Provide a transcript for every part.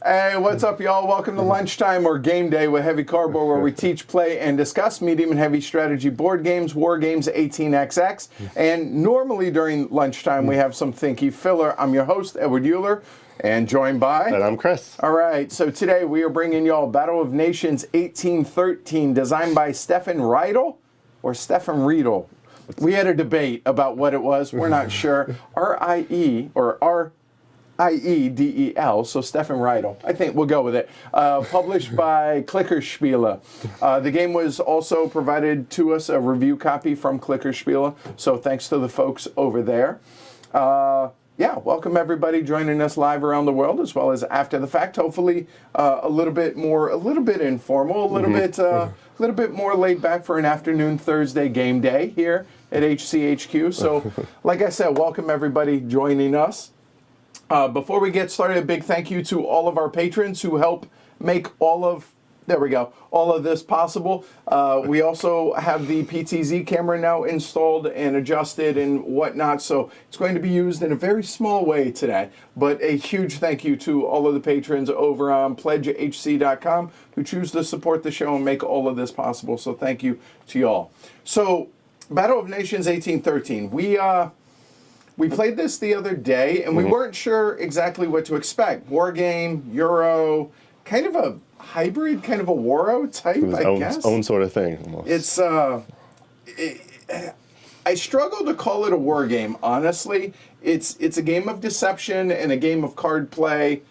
Hey, what's up, y'all? Welcome to Lunchtime or Game Day with Heavy Cardboard, where we teach, play, and discuss medium and heavy strategy board games, war games, 18xx. And normally during lunchtime, we have some thinky filler. I'm your host, Edward Uhler, and joined by... And I'm Chris. All right, so today we are bringing y'all Battle of Nations 1813, designed by Stefan Riedel or Stefan Riedel. We had a debate about what it was. We're not sure. R-I-E or R-I-E-D-E-L, so Stefan Riedel. I think we'll go with it. Published by Klickerspiele. The game was also provided to us, a review copy from Klickerspiele, so thanks to the folks over there. Yeah, welcome everybody joining us live around the world as well as after the fact. Hopefully a little bit informal, a little bit more laid back for an afternoon Thursday game day here at HCHQ. So like I said, welcome everybody joining us. Before we get started, a big thank you to all of our patrons who help make all of this possible. We also have the PTZ camera now installed and adjusted and whatnot, so it's going to be used in a very small way today. But a huge thank you to all of the patrons over on pledgehc.com who choose to support the show and make all of this possible. So thank you to y'all. So, Battle of Nations 1813. We played this the other day, and we weren't sure exactly what to expect. War game, Euro, kind of a hybrid, kind of a Waro type, I guess. Own sort of thing, almost. It's, I struggle to call it a war game, honestly. It's a game of deception and a game of card play,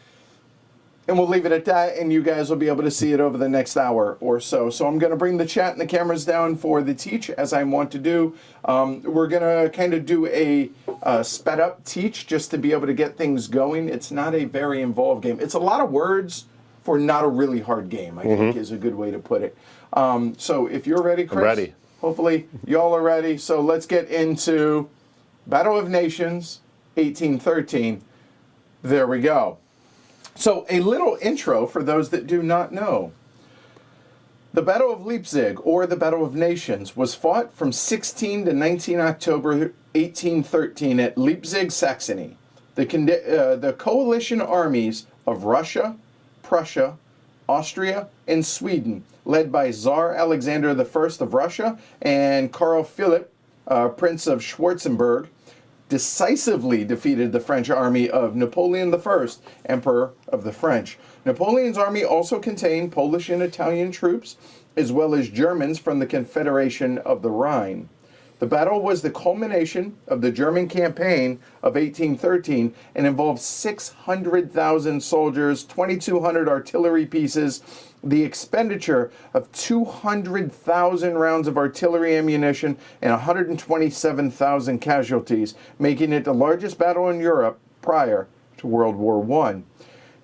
and we'll leave it at that, and you guys will be able to see it over the next hour or so. So I'm going to bring the chat and the cameras down for the teach, as I want to do. We're going to kind of do a sped up teach just to be able to get things going. It's not a very involved game. It's a lot of words for not a really hard game, I think is a good way to put it. So if you're ready, Chris. I'm ready. Hopefully y'all are ready. So let's get into Battle of Nations 1813. There we go. So a little intro for those that do not know. The Battle of Leipzig, or the Battle of Nations, was fought from 16 to 19 October 1813 at Leipzig, Saxony. The coalition armies of Russia, Prussia, Austria, and Sweden, led by Tsar Alexander I of Russia and Karl Philipp, Prince of Schwarzenberg, decisively defeated the French army of Napoleon I, Emperor of the French. Napoleon's army also contained Polish and Italian troops, as well as Germans from the Confederation of the Rhine. The battle was the culmination of the German campaign of 1813 and involved 600,000 soldiers, 2,200 artillery pieces, the expenditure of 200,000 rounds of artillery ammunition, and 127,000 casualties, making it the largest battle in Europe prior to World War I.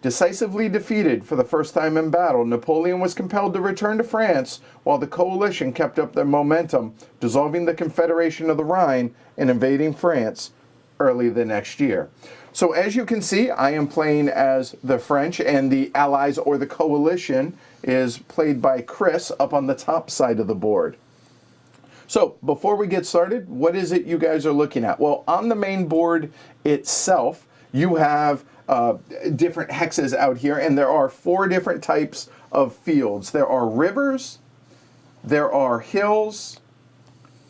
Decisively defeated for the first time in battle, Napoleon was compelled to return to France while the coalition kept up their momentum, dissolving the Confederation of the Rhine and invading France early the next year. So as you can see, I am playing as the French, and the Allies or the coalition is played by Chris up on the top side of the board. So before we get started, what is it you guys are looking at? Well, on the main board itself, you have different hexes out here, and there are 4 different types of fields. There are rivers, there are hills,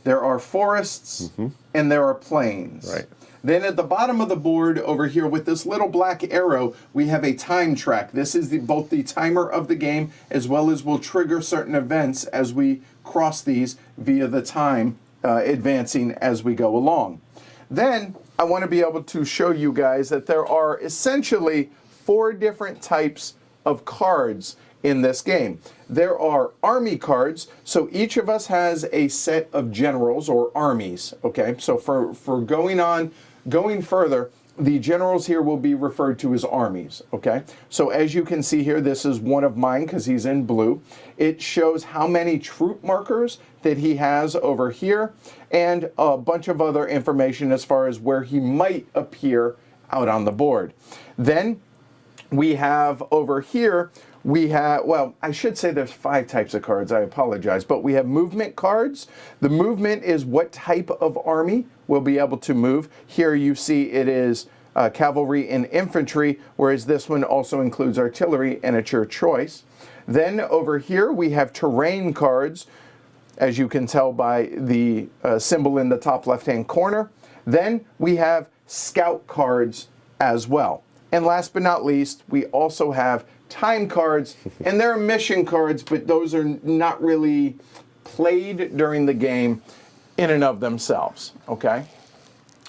there are forests, and there are plains. Right. Then at the bottom of the board over here with this little black arrow, we have a time track. This is both the timer of the game as well as will trigger certain events as we cross these via the time advancing as we go along. Then I want to be able to show you guys that there are essentially 4 different types of cards in this game. There are army cards, so each of us has a set of generals or armies, okay? So for going further, the generals here will be referred to as armies, okay? So as you can see here, this is one of mine because he's in blue. It shows how many troop markers that he has over here and a bunch of other information as far as where he might appear out on the board. Then we have over here, we have, well, I should say there's 5 types of cards, I apologize, but we have movement cards. The movement is what type of army will be able to move. Here you see it is cavalry and infantry, whereas this one also includes artillery, and it's your choice. Then over here we have terrain cards, as you can tell by the symbol in the top left-hand corner. Then we have scout cards as well. And last but not least, we also have time cards, and they're mission cards, but those are not really played during the game in and of themselves, okay?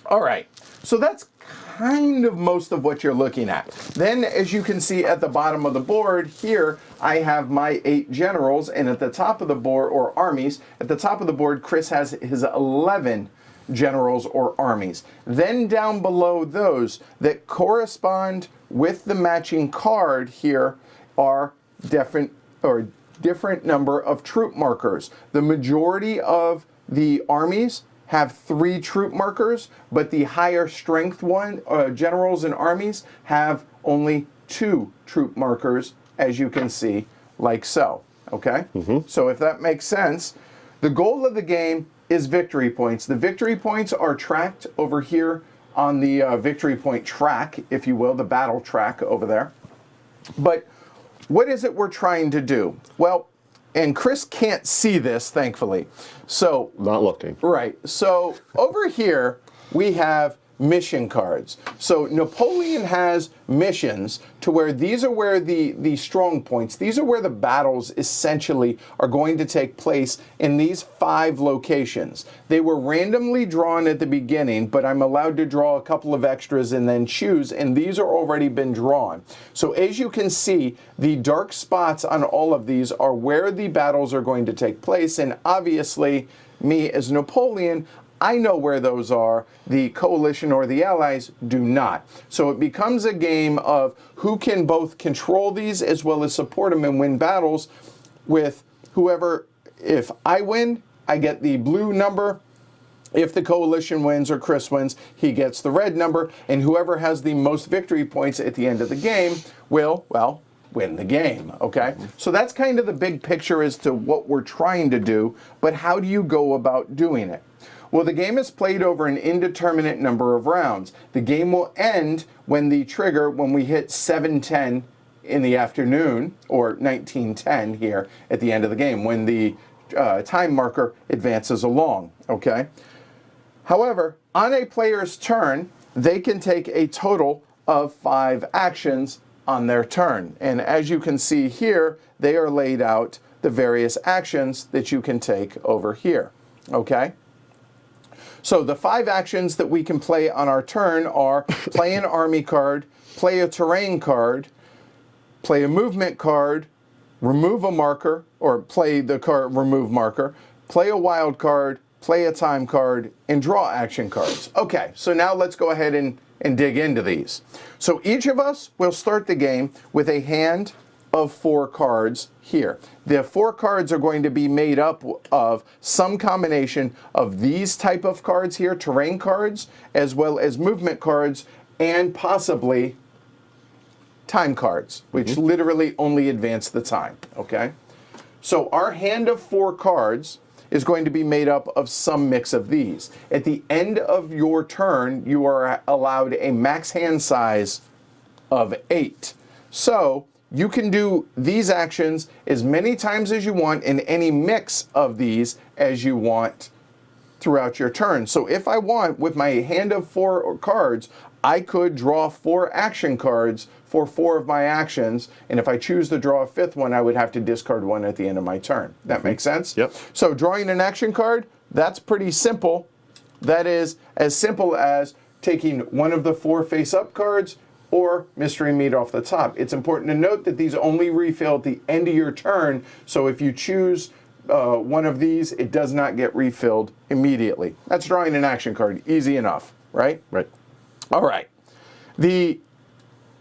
All right, so that's kind of most of what you're looking at. Then, as you can see at the bottom of the board here, I have my 8 generals, and at the top of the board, or armies, at the top of the board, Chris has his 11 generals or armies. Then down below those that correspond with the matching card here are different number of troop markers. The majority of the armies have 3 troop markers, but the higher strength generals and armies have only 2 troop markers, as you can see, like so. Okay? So if that makes sense, the goal of the game is victory points. The victory points are tracked over here on the victory point track, if you will, the battle track over there. But what is it we're trying to do? Well, and Chris can't see this, thankfully. So, not looking. Right. So over here we have mission cards. So Napoleon has missions to where these are where the strong points, these are where the battles essentially are going to take place in these 5 locations. They were randomly drawn at the beginning, but I'm allowed to draw a couple of extras and then choose, and these are already been drawn. So as you can see, the dark spots on all of these are where the battles are going to take place, and obviously me as Napoleon, I know where those are. The coalition or the allies do not. So it becomes a game of who can both control these as well as support them and win battles with whoever. If I win, I get the blue number. If the coalition wins or Chris wins, he gets the red number. And whoever has the most victory points at the end of the game will, well, win the game, okay? So that's kind of the big picture as to what we're trying to do, but how do you go about doing it? Well, the game is played over an indeterminate number of rounds. The game will end when we hit 7:10 in the afternoon, or 19:10 here at the end of the game, when the time marker advances along, okay? However, on a player's turn, they can take a total of 5 actions on their turn. And as you can see here, they are laid out, the various actions that you can take over here, okay? So the 5 actions that we can play on our turn are play an army card, play a terrain card, play a movement card, remove a marker, or play the card remove marker, play a wild card, play a time card, and draw action cards. Okay, so now let's go ahead and dig into these. So each of us will start the game with a hand of 4 cards here. The 4 cards are going to be made up of some combination of these type of cards here, terrain cards, as well as movement cards, and possibly time cards, which literally only advance the time, okay? So our hand of 4 cards is going to be made up of some mix of these. At the end of your turn, you are allowed a max hand size of 8. So you can do these actions as many times as you want in any mix of these as you want throughout your turn. So if I want, with my hand of 4 cards, I could draw 4 action cards for 4 of my actions, and if I choose to draw a 5th one, I would have to discard one at the end of my turn. That makes sense? Yep. So drawing an action card, that's pretty simple. That is as simple as taking one of the 4 face-up cards, or mystery meat off the top. It's important to note that these only refill at the end of your turn, so if you choose one of these, it does not get refilled immediately. That's drawing an action card. Easy enough, right? Right. All right. The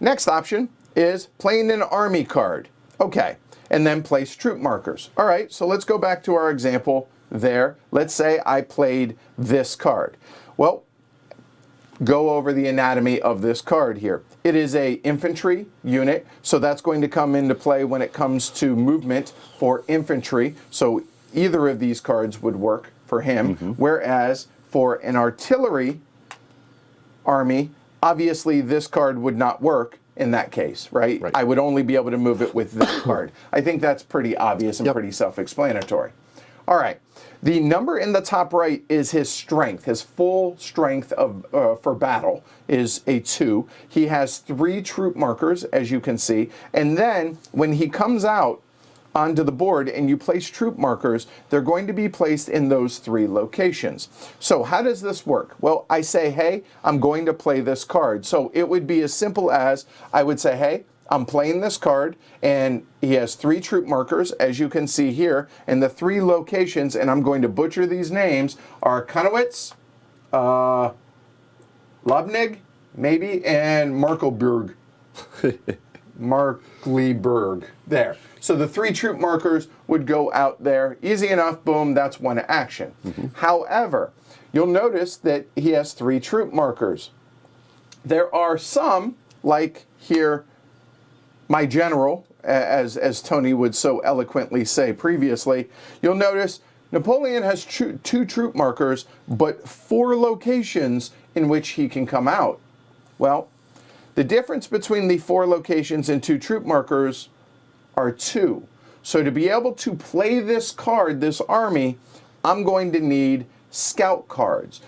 next option is playing an army card. Okay, and then place troop markers. All right, so let's go back to our example there. Let's say I played this card. Well, go over the anatomy of this card here. It is a infantry unit, so that's going to come into play when it comes to movement for infantry. So either of these cards would work for him, whereas for an artillery army, obviously this card would not work in that case, right? I would only be able to move it with this card. I think that's pretty obvious and pretty self-explanatory. All right. The number in the top right is his strength. His full strength of for battle is a 2. He has 3 troop markers, as you can see. And then when he comes out onto the board and you place troop markers, they're going to be placed in those 3 locations. So how does this work? Well, I say, hey, I'm going to play this card. So it would be as simple as I would say, hey, I'm playing this card, and he has 3 troop markers, as you can see here, and the 3 locations, and I'm going to butcher these names, are Konowitz, Lobnig, maybe, and Markleberg. Markleberg. There. So the 3 troop markers would go out there. Easy enough, boom, that's one action. However, you'll notice that he has 3 troop markers. There are some, like here, my general, as Tony would so eloquently say previously, you'll notice Napoleon has 2 troop markers, but 4 locations in which he can come out. Well, the difference between the 4 locations and 2 troop markers are 2. So to be able to play this card, this army, I'm going to need scout cards.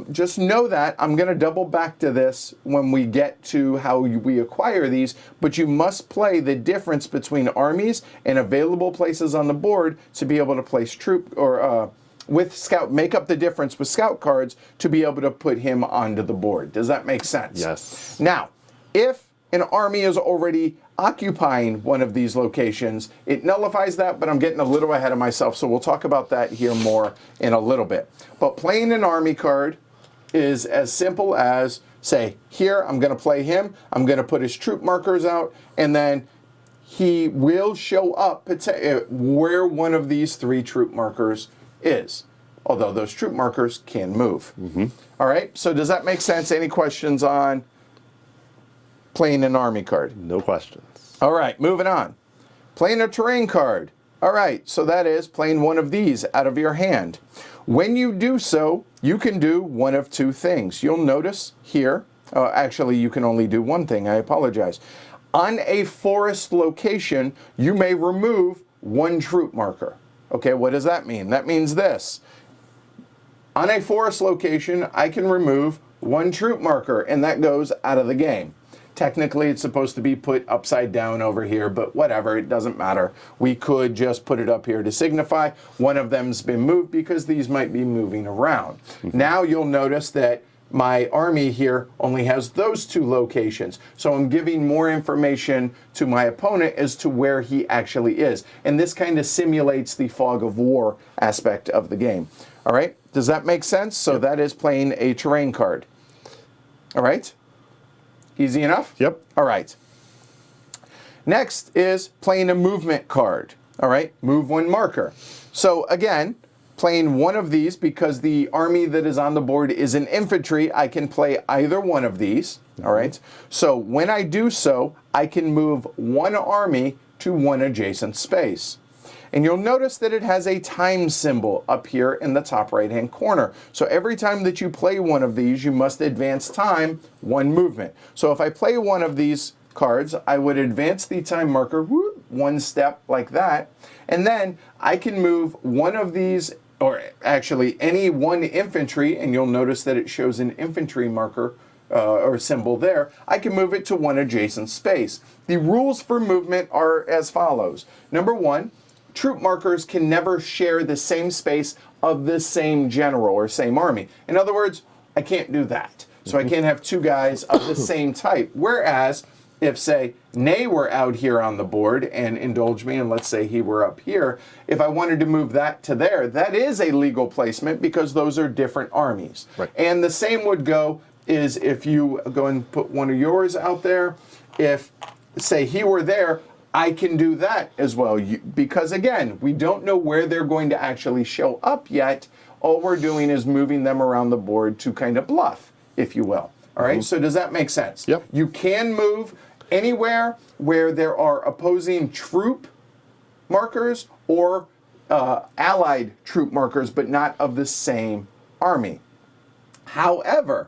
Just know that I'm going to double back to this when we get to how we acquire these, but you must play the difference between armies and available places on the board to be able to place troop or with scout, make up the difference with scout cards to be able to put him onto the board. Does that make sense? Yes. Now, if an army is already occupying one of these locations, it nullifies that, but I'm getting a little ahead of myself, so we'll talk about that here more in a little bit. But playing an army card is as simple as, say, here, I'm going to play him, I'm going to put his troop markers out, and then he will show up where one of these 3 troop markers is, although those troop markers can move. All right, so does that make sense? Any questions on playing an army card? No questions. All right, moving on. Playing a terrain card. All right, so that is playing one of these out of your hand. When you do so, you can do one of 2 things. You'll notice here, actually you can only do one thing, I apologize. On a forest location, you may remove 1 troop marker. Okay, what does that mean? That means this. On a forest location, I can remove 1 troop marker, and that goes out of the game. Technically, it's supposed to be put upside down over here, but whatever, it doesn't matter. We could just put it up here to signify one of them's been moved because these might be moving around. Now you'll notice that my army here only has those 2 locations. So I'm giving more information to my opponent as to where he actually is. And this kind of simulates the fog of war aspect of the game. All right, does that make sense? So that is playing a terrain card. All right? Easy enough? Yep. All right. Next is playing a movement card. All right, move 1 marker. So again, playing one of these because the army that is on the board is an infantry, I can play either one of these. All right. So when I do so, I can move 1 army to 1 adjacent space. And you'll notice that it has a time symbol up here in the top right-hand corner. So every time that you play one of these, you must advance time 1 movement. So if I play one of these cards, I would advance the time marker 1 step like that. And then I can move one of these, or actually any 1 infantry, and you'll notice that it shows an infantry marker or symbol there. I can move it to 1 adjacent space. The rules for movement are as follows. Number 1, troop markers can never share the same space of the same general or same army. In other words, I can't do that. So I can't have 2 guys of the same type. Whereas if, say, Ney were out here on the board, and indulge me, and let's say he were up here, if I wanted to move that to there, that is a legal placement because those are different armies. Right. And the same would go is if you go and put one of yours out there, if, say, he were there, I can do that as well. Because again, we don't know where they're going to actually show up yet. All we're doing is moving them around the board to kind of bluff, if you will. All right, so does that make sense? Yep. You can move anywhere where there are opposing troop markers or allied troop markers, but not of the same army. However,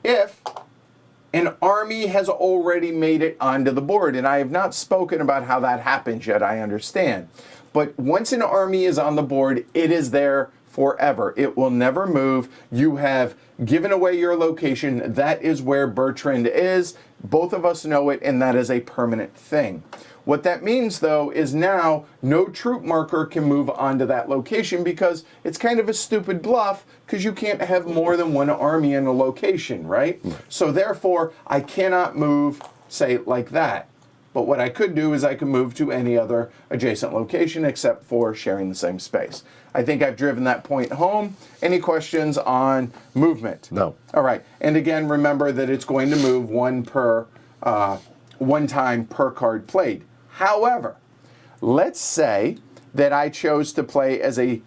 if an army has already made it onto the board, and I have not spoken about how that happens yet, I understand. But once an army is on the board, it is there forever. It will never move. You have given away your location. That is where Bertrand is. Both of us know it, and that is a permanent thing. What that means, though, is now no troop marker can move onto that location because it's kind of a stupid bluff because you can't have more than one army in a location, right? So therefore, I cannot move, say, like that. But what I could do is I could move to any other adjacent location except for sharing the same space. I think I've driven that point home. Any questions on movement? No. All right. And again, remember that it's going to move one time per card played. However, let's say that I chose to play as a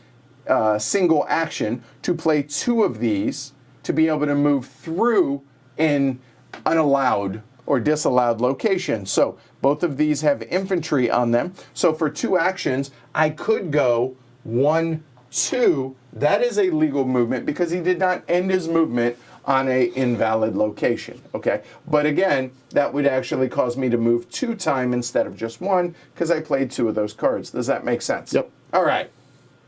single action to play two of these to be able to move through in unallowed or disallowed locations. So both of these have infantry on them. So for two actions, I could go 1, 2. That is a legal movement because he did not end his movement on a invalid location, okay? But again, that would actually cause me to move 2 times instead of just 1 because I played 2 of those cards. Does that make sense? Yep. All right,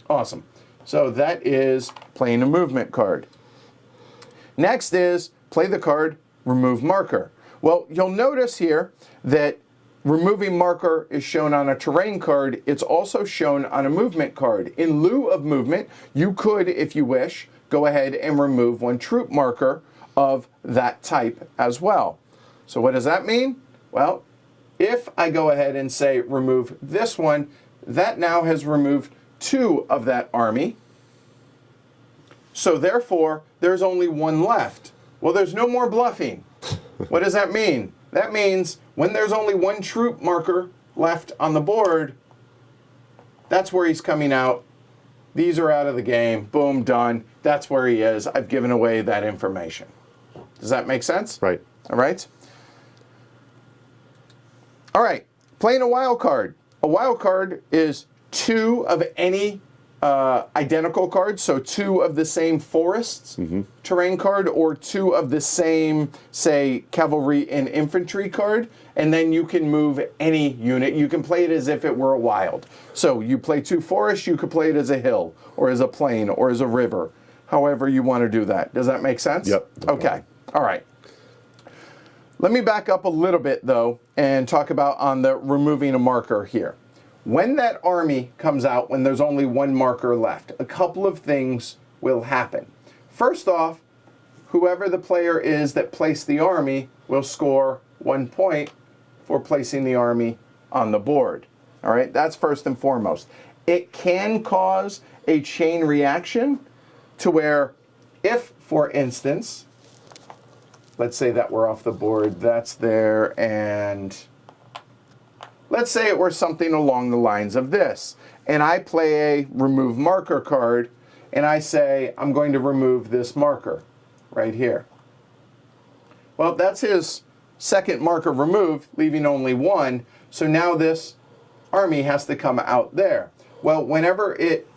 awesome. So that is playing a movement card. Next is play the card, remove marker. Well, you'll notice here that removing marker is shown on a terrain card. It's also shown on a movement card. In lieu of movement, you could, if you wish, go ahead and remove 1 troop marker of that type as well. So what does that mean? Well, if I go ahead and say remove this one, that now has removed 2 of that army. So therefore, there's only 1 left. Well, there's no more bluffing. What does that mean? That means when there's only 1 troop marker left on the board, that's where he's coming out. These are out of the game. Boom, done. That's where he is. I've given away that information. Does that make sense? Right. All right. All right. Playing a wild card. A wild card is 2 of any identical cards, so 2 of the same forests terrain card or 2 of the same, say, cavalry and infantry card, and then you can move any unit. You can play it as if it were a wild. So you play 2 forests, you could play it as a hill or as a plain or as a river, however you want to do that. Does that make sense? Yep. Okay. All right. Let me back up a little bit, though, and talk about on the removing a marker here. When that army comes out, when there's only 1 marker left, a couple of things will happen. First off, whoever the player is that placed the army will score 1 point for placing the army on the board. All right, that's first and foremost. It can cause a chain reaction to where if, for instance, let's say that we're off the board, that's there, and let's say it were something along the lines of this, and I play a remove marker card, and I say, I'm going to remove this marker right here. Well, that's his second marker removed, leaving only 1, so now this army has to come out there. Well, whenever it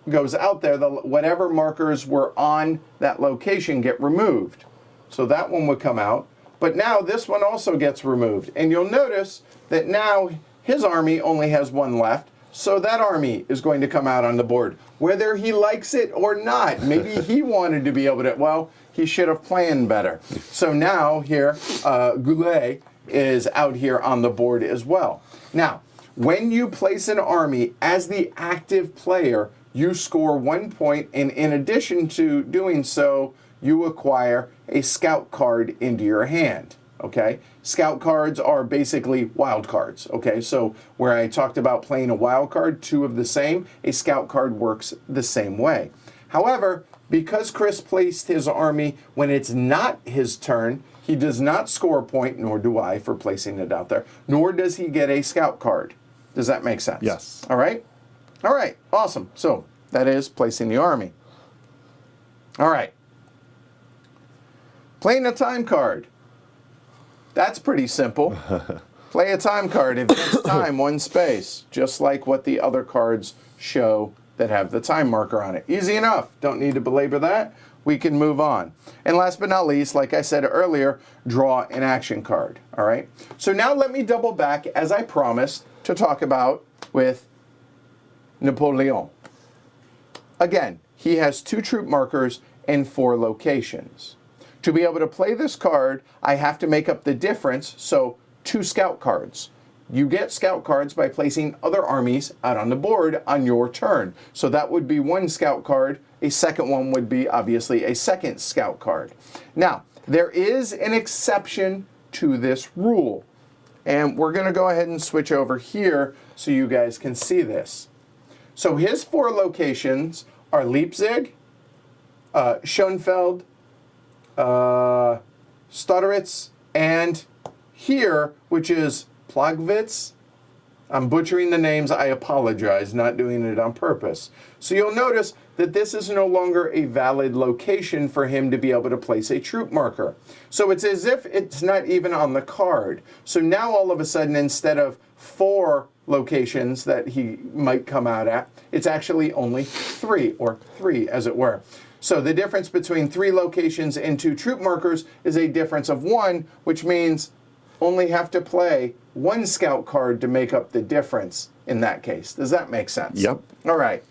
goes out there, whatever markers were on that location get removed. So that one would come out, but now this one also gets removed, and you'll notice that now his army only has 1 left, so that army is going to come out on the board, whether he likes it or not. Maybe he wanted to be able to, well, he should have planned better. So now here, Goulet is out here on the board as well. Now, when you place an army as the active player, you score 1 point, and in addition to doing so, you acquire a scout card into your hand. Okay, scout cards are basically wild cards. Okay, so where I talked about playing a wild card, 2 of the same, a scout card works the same way. However, Because Chris placed his army when it's not his turn, he does not score a point, nor do I for placing it out there, nor does he get a scout card. Does that make sense? Yes. All right? All right, awesome. So that is placing the army. All right. Playing a time card. That's pretty simple. Play a time card. Advance time, one space, just like what the other cards show that have the time marker on it. Easy enough. Don't need to belabor that. We can move on. And last but not least, like I said earlier, draw an action card. All right? So now let me double back, as I promised, to talk about with Napoleon. Again, he has 2 troop markers and 4 locations. To be able to play this card, I have to make up the difference, so 2 scout cards. You get scout cards by placing other armies out on the board on your turn. So that would be 1 scout card. A second one would be obviously a second scout card. Now, there is an exception to this rule. And we're going to go ahead and switch over here so you guys can see this. So his 4 locations are Leipzig, Schoenfeld, Stotteritz, and here, which is Plagwitz. I'm butchering the names. I apologize, not doing it on purpose. So you'll notice that this is no longer a valid location for him to be able to place a troop marker. So it's as if it's not even on the card. So now all of a sudden, instead of 4 locations that he might come out at, it's actually only 3, or 3 as it were. So the difference between 3 locations and 2 troop markers is a difference of 1, which means only have to play 1 scout card to make up the difference in that case. Does that make sense? Yep. All right.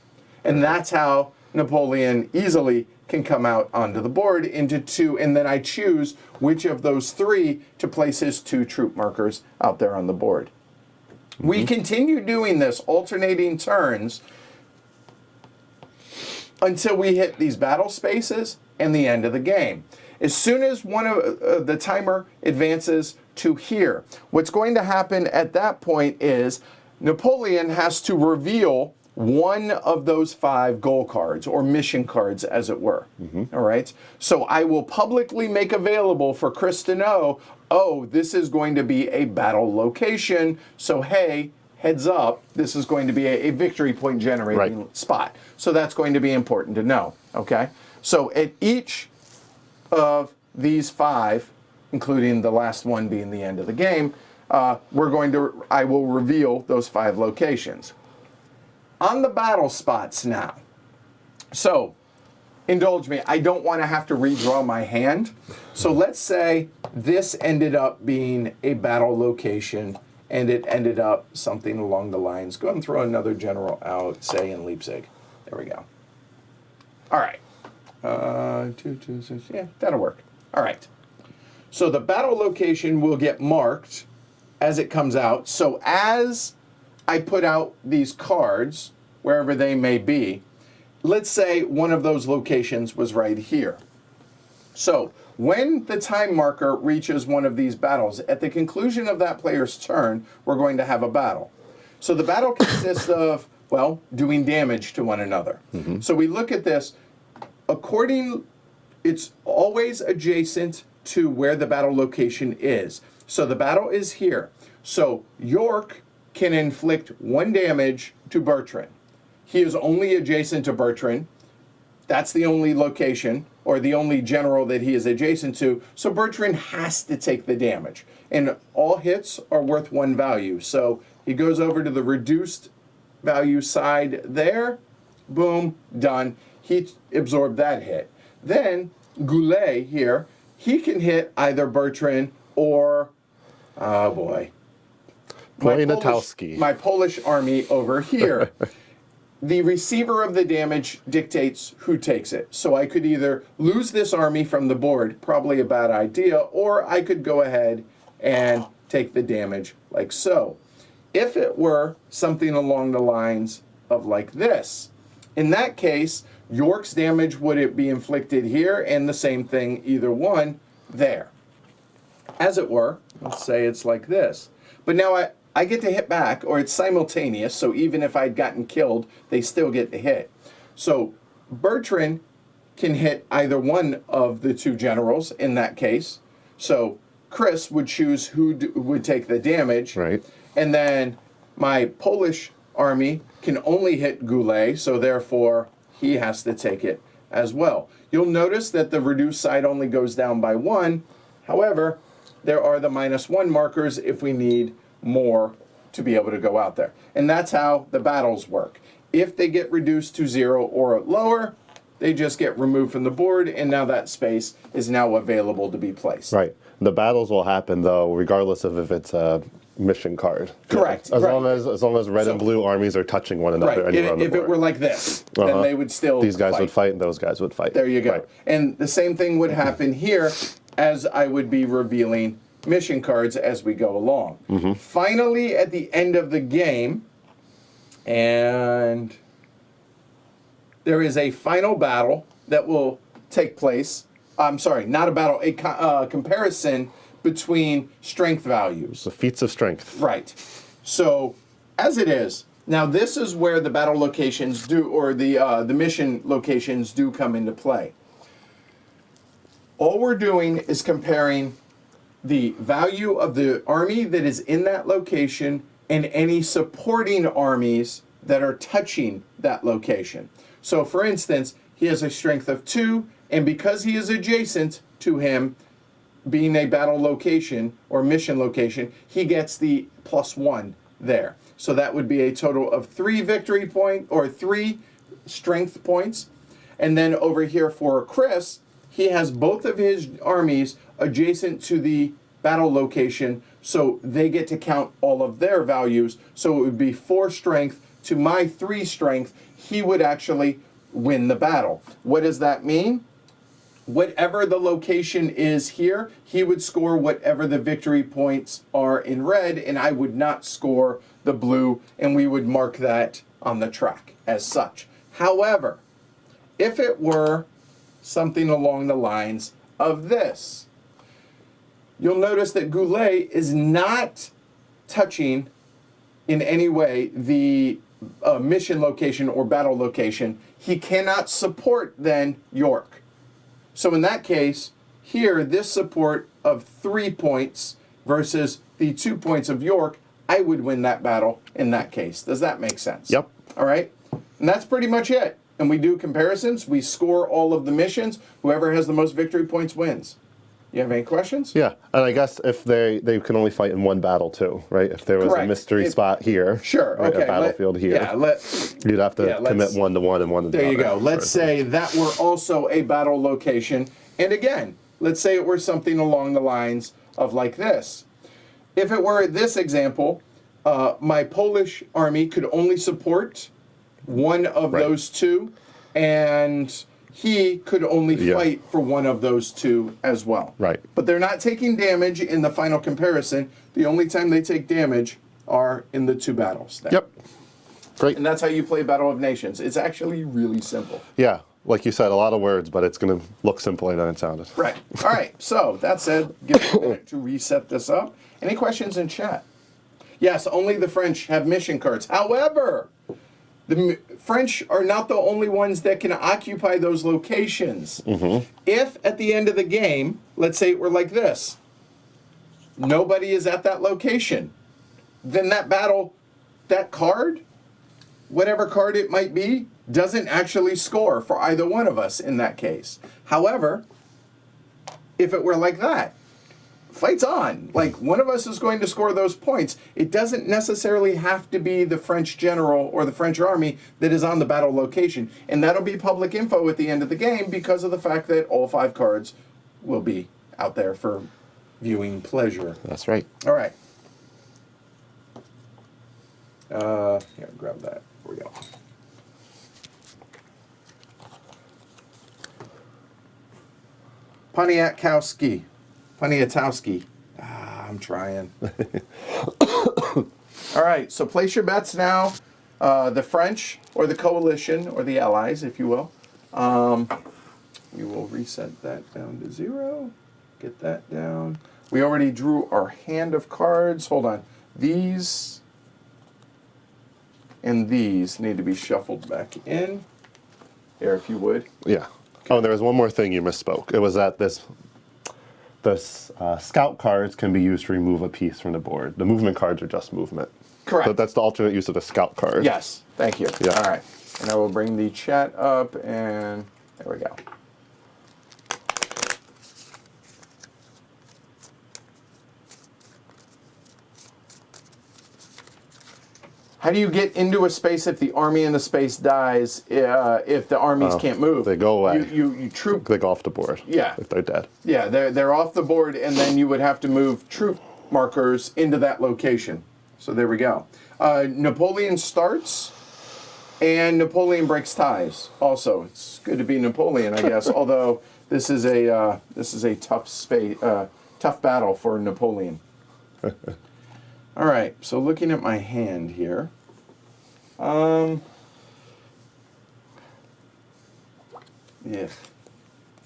And that's how Napoleon easily can come out onto the board into 2, and then I choose which of those 3 to place his 2 troop markers out there on the board. We continue doing this, alternating turns, until we hit these battle spaces and the end of the game. As soon as one of the timer advances to here, what's going to happen at that point is Napoleon has to reveal one of those 5 goal cards, or mission cards, as it were. All right? So I will publicly make available for Chris to know, oh, this is going to be a battle location, so hey, heads up, this is going to be a victory point generating spot. So that's going to be important to know, okay? So at each of these 5, including the last one being the end of the game, I will reveal those 5 locations. On the battle spots now. So, indulge me, I don't want to have to redraw my hand. So let's say this ended up being a battle location, and it ended up something along the lines. Go ahead and throw another general out, say in Leipzig. There we go. All right. 2, 2, 6, yeah, that'll work. All right. So the battle location will get marked as it comes out. So as I put out these cards, wherever they may be, let's say one of those locations was right here. So when the time marker reaches one of these battles, at the conclusion of that player's turn, we're going to have a battle. So the battle consists of, well, doing damage to one another. So we look at this, it's always adjacent to where the battle location is. So the battle is here. So York can inflict 1 damage to Bertrand. He is only adjacent to Bertrand. That's the only location, or the only general that he is adjacent to. So Bertrand has to take the damage. And all hits are worth 1 value. So he goes over to the reduced value side there. Boom, done. He absorbed that hit. Then Goulet here, he can hit either Bertrand or, oh boy, my Polish army over here. The receiver of the damage dictates who takes it. So I could either lose this army from the board, probably a bad idea, or I could go ahead and take the damage like so. If it were something along the lines of like this, in that case, York's damage would be inflicted here, and the same thing, either one, there. As it were, let's say it's like this. But now I get to hit back, or it's simultaneous, so even if I'd gotten killed, they still get the hit. So Bertrand can hit either one of the two generals in that case. So Chris would choose who would take the damage. Right. And then my Polish army can only hit Goulet, so therefore he has to take it as well. You'll notice that the reduced side only goes down by 1. However, there are the -1 markers if we need more to be able to go out there. And that's how the battles work. If they get reduced to 0 or lower, they just get removed from the board, and now that space is now available to be placed. Right. The battles will happen, though, regardless of if it's a mission card. Correct. As long as red and blue armies are touching one another. Right. Anywhere on the If board. it were like this, then they would still These guys fight. would fight and those guys would fight. There you go. Right. And the same thing would happen here as I would be revealing mission cards as we go along. Finally, at the end of the game, and there is a final battle that will take place. I'm sorry, not a battle, a comparison between strength values. The feats of strength. Right. So, as it is, now this is where the battle locations do, or the mission locations do come into play. All we're doing is comparing the value of the army that is in that location and any supporting armies that are touching that location. So, for instance, he has a strength of 2, and because he is adjacent to him, being a battle location or mission location, he gets the +1 there. So that would be a total of 3 victory point or 3 strength points. And then over here for Chris, he has both of his armies adjacent to the battle location, so they get to count all of their values. So it would be 4 strength to my 3 strength. He would actually win the battle. What does that mean? Whatever the location is here, he would score whatever the victory points are in red, and I would not score the blue, and we would mark that on the track as such. However, if it were something along the lines of this, you'll notice that Goulet is not touching in any way the mission location or battle location. He cannot support then York. So in that case, here, this support of 3 points versus the 2 points of York, I would win that battle in that case. Does that make sense? Yep. All right? And that's pretty much it. And we do comparisons. We score all of the missions. Whoever has the most victory points wins. You have any questions? Yeah, and I guess if they can only fight in one battle too, right? If there was Correct. a mystery spot here, Sure, right, okay. a battlefield here, you'd have to commit 1 to 1 and 1 to the other. There you go. Let's say that were also a battle location. And again, let's say it were something along the lines of like this. If it were this example, my Polish army could only support one of those two, and he could only fight for one of those two as well. Right. But they're not taking damage in the final comparison. The only time they take damage are in the 2 battles. Then. Yep. Great. And that's how you play Battle of Nations. It's actually really simple. Yeah, like you said, a lot of words, but it's going to look simpler than it sounded. Right. All right. So that said, give me a minute to reset this up. Any questions in chat? Yes, only the French have mission cards. However, the French are not the only ones that can occupy those locations. If at the end of the game, let's say it were like this, nobody is at that location, then that battle, that card, whatever card it might be, doesn't actually score for either one of us in that case. However, if it were like that, fight's on. Like, one of us is going to score those points. It doesn't necessarily have to be the French general or the French army that is on the battle location. And that'll be public info at the end of the game because of the fact that all 5 cards will be out there for viewing pleasure. That's right. All right. Here, grab that. Here we go. Poniatowski. I'm trying. All right, so place your bets now. The French, or the coalition, or the allies, if you will. We will reset that down to 0. Get that down. We already drew our hand of cards. Hold on. These and these need to be shuffled back in. Here, if you would. Yeah. Oh, and there was one more thing you misspoke. It was that scout cards can be used to remove a piece from the board. The movement cards are just movement. Correct. So that's the alternate use of the scout card. Yes, thank you. Yeah. All right. And I will bring the chat up, and there we go. How do you get into a space if the army in the space dies, if the armies can't move? They go away. You troop. They go off the board. Yeah. If they're dead. Yeah, they're off the board, and then you would have to move troop markers into that location. So there we go. Napoleon starts, and Napoleon breaks ties. Also, it's good to be Napoleon, I guess. Although this is a tough battle for Napoleon. All right. So looking at my hand here, yeah,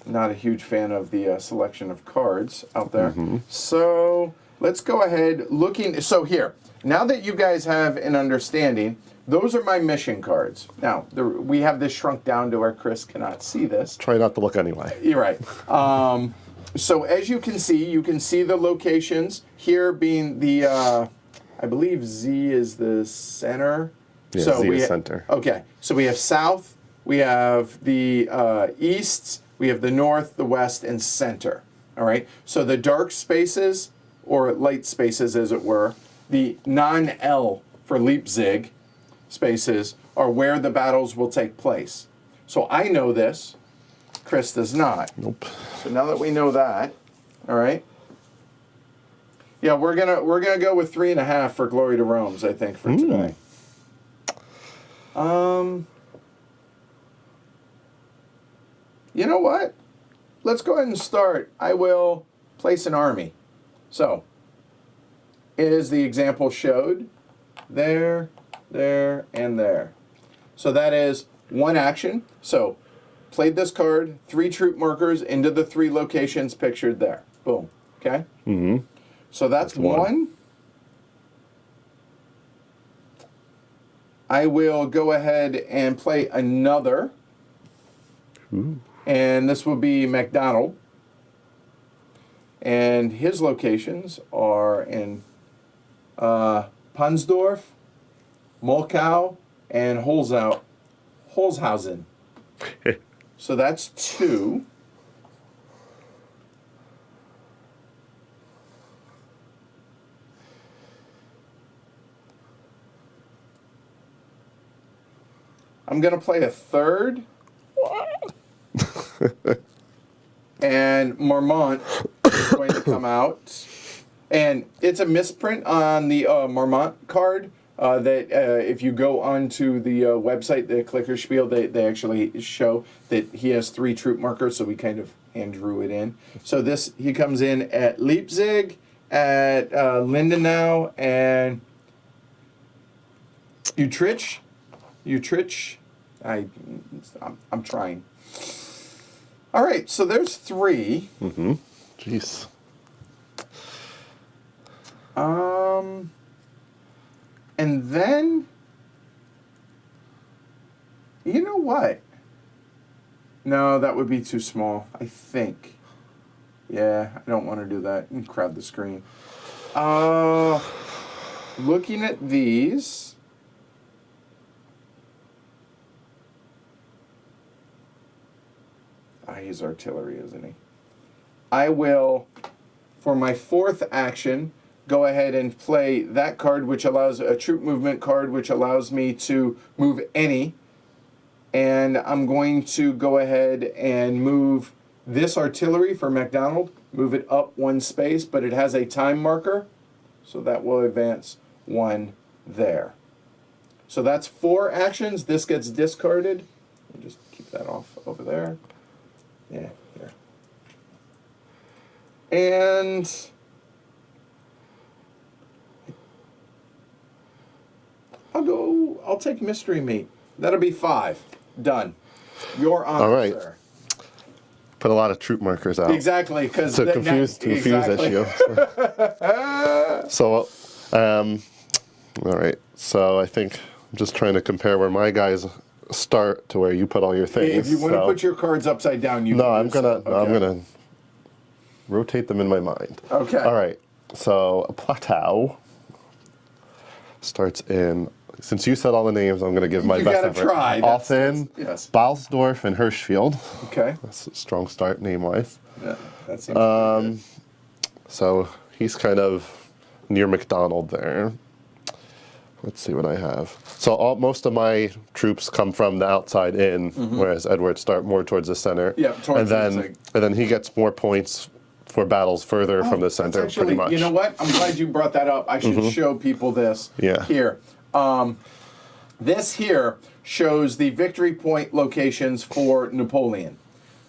not a huge fan of the selection of cards out there. So let's go ahead so here. Now that you guys have an understanding, those are my mission cards. Now, we have this shrunk down to where Chris cannot see this. Try not to look anyway. You're right. So as you can see the locations here being the, I believe Z is the center. Yeah, so Z is center. Okay, so we have south, we have the east, we have the north, the west, and center. All right, so the dark spaces, or light spaces as it were, the non-L for Leipzig spaces are where the battles will take place. So I know this, Chris does not. Nope. So now that we know that, all right. Yeah, we're gonna go with 3.5 for Glory to Rome's, I think, for today. You know what? Let's go ahead and start. I will place an army. So, as the example showed, there, and there. So that is one action. So, played this card, 3 troop markers into the 3 locations pictured there. Boom. Okay? Mm-hmm. So that's one. I will go ahead and play another. Ooh. And this will be MacDonald. And his locations are in Punsdorf, Molkow, and Holzhausen. So that's 2. I'm going to play a third. And Marmont is going to come out. And it's a misprint on the Marmont card that if you go onto the website, the clicker spiel, they actually show that he has 3 troop markers, so we kind of hand drew it in. So he comes in at Leipzig, at Lindenau, and Utrecht. I'm trying. All right, so there's 3. Mm-hmm. Jeez. And then, you know what? No, that would be too small, I think. Yeah, I don't want to do that and crowd the screen. Looking at these. He's artillery, isn't he? I will, for my 4th action, go ahead and play that card, which allows a troop movement card, which allows me to move any. And I'm going to go ahead and move this artillery for MacDonald, move it up 1 space, but it has a time marker, so that will advance 1 there. So that's 4 actions. This gets discarded. I'll just keep that off over there. Yeah, here. And I'll take Mystery Meat. That'll be 5. Done. Your honor, All right. sir. Put a lot of troop markers out. Exactly, because It's a confused issue. So, all right. So I think I'm just trying to compare where my guys start to where you put all your things. If you want to put your cards upside down, you No, can I'm do so. gonna Okay. I'm gonna rotate them in my mind. Okay. All right. So a plateau starts in. Since you said all the names, I'm gonna give my You best gotta effort. try. Alphen, Yes. Balsdorf, and Hirschfield. Okay. That's a strong start name-wise. Yeah, that seems pretty good. So he's kind of near McDonald there. Let's see what I have. So most of my troops come from the outside in, whereas Edward start more towards the center. Yeah, towards and then he gets more points for battles further from the That's center, actually, pretty much. you know what? I'm glad you brought that up. I should show people this Yeah. here. This here shows the victory point locations for Napoleon.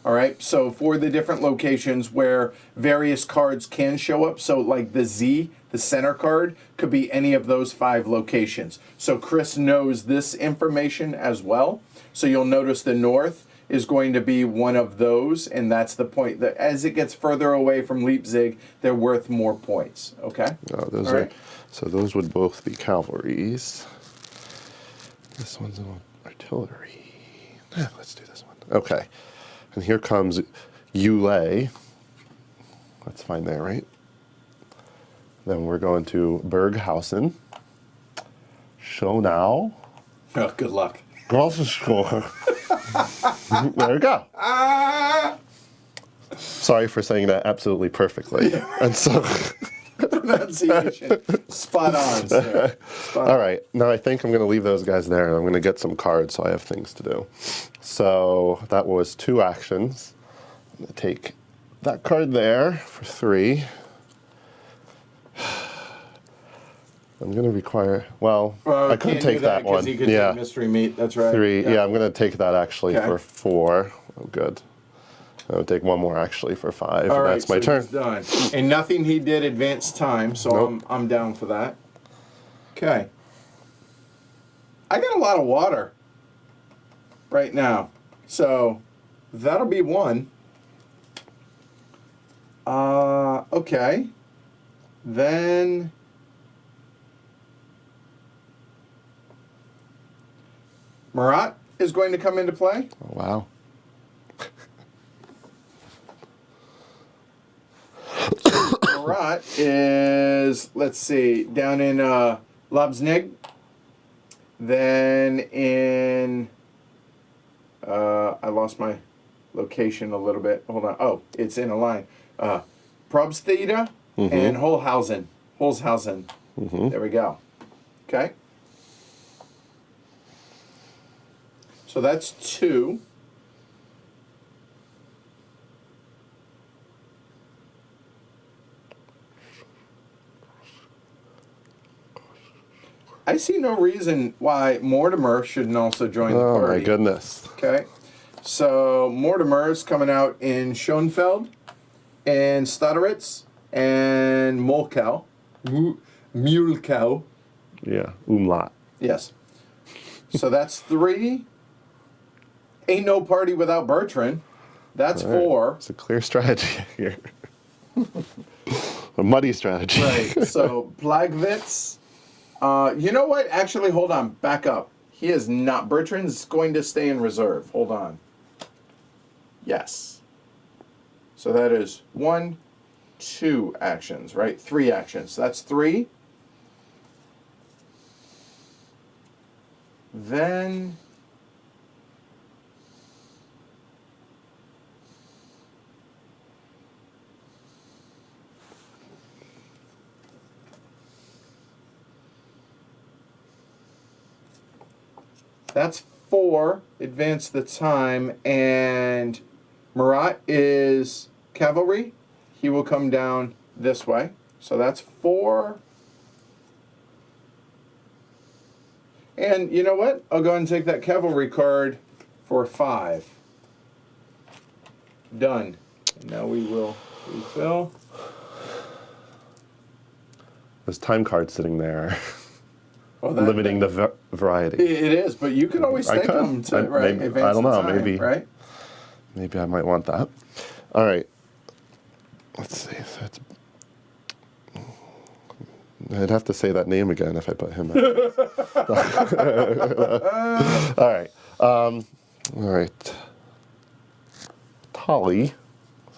All right, so for the different locations where various cards can show up, so like the Z, the center card, could be any of those 5 locations. So Chris knows this information as well. So you'll notice the north is going to be one of those, and that's the point that as it gets further away from Leipzig, they're worth more points. Okay? Those All are right. so those would both be cavalries. This one's an artillery. Yeah, let's do this one. Okay. And here comes Ulay. That's fine there, right? Then we're going to Berghausen, Schonau, Oh, good luck. Grossenschor. There we go. Sorry for saying that absolutely perfectly. And so, Pronunciation. Spot on, sir. Spot all right, now I think I'm going to leave those guys there, and I'm going to get some cards so I have things to do. So that was 2 actions. I'm going to take that card there for 3. I'm going to require, I could take that one. He could Yeah, take mystery meat. That's right. 3. Yeah, I'm going to take that actually Okay. for 4. Oh, good. I'll take one more actually for 5. All right, That's my so turn. he's done. And nothing he did advanced time, so Nope. I'm down for that. Okay. I got a lot of water right now, so that'll be 1. Okay. Then Marat is going to come into play. Oh, wow. Marat is, let's see, down in Labznig. Then in, I lost my location a little bit. Hold on. Oh, it's in a line. Probstede and Holzhausen. There we go. Okay. So that's 2. I see no reason why Mortimer shouldn't also join the Oh, party. my goodness. Okay. So Mortimer's coming out in Schoenfeld and Stutteritz and Mulkow. Mulkow. Yeah, umlaut. Yes. So that's 3. Ain't no party without Bertrand. That's All right. 4. It's a clear strategy here. A muddy strategy. Right. So Plagwitz. You know what? Actually, hold on. Back up. He is not. Bertrand's going to stay in reserve. Hold on. Yes. So that is 1, 2 actions, right? 3 actions. That's 3. Then that's 4. Advance the time. And Marat is cavalry. He will come down this way. So that's 4. And you know what? I'll go ahead and take that cavalry card for 5. Done. And now we will refill. There's time cards sitting there, Well, limiting the variety. It is, but you can always I take could. them to Maybe- advance I don't the know, time, maybe. right? Maybe I might want that. All right. Let's see. That's, I'd have to say that name again if I put him in. All right. All right. Tolly. Is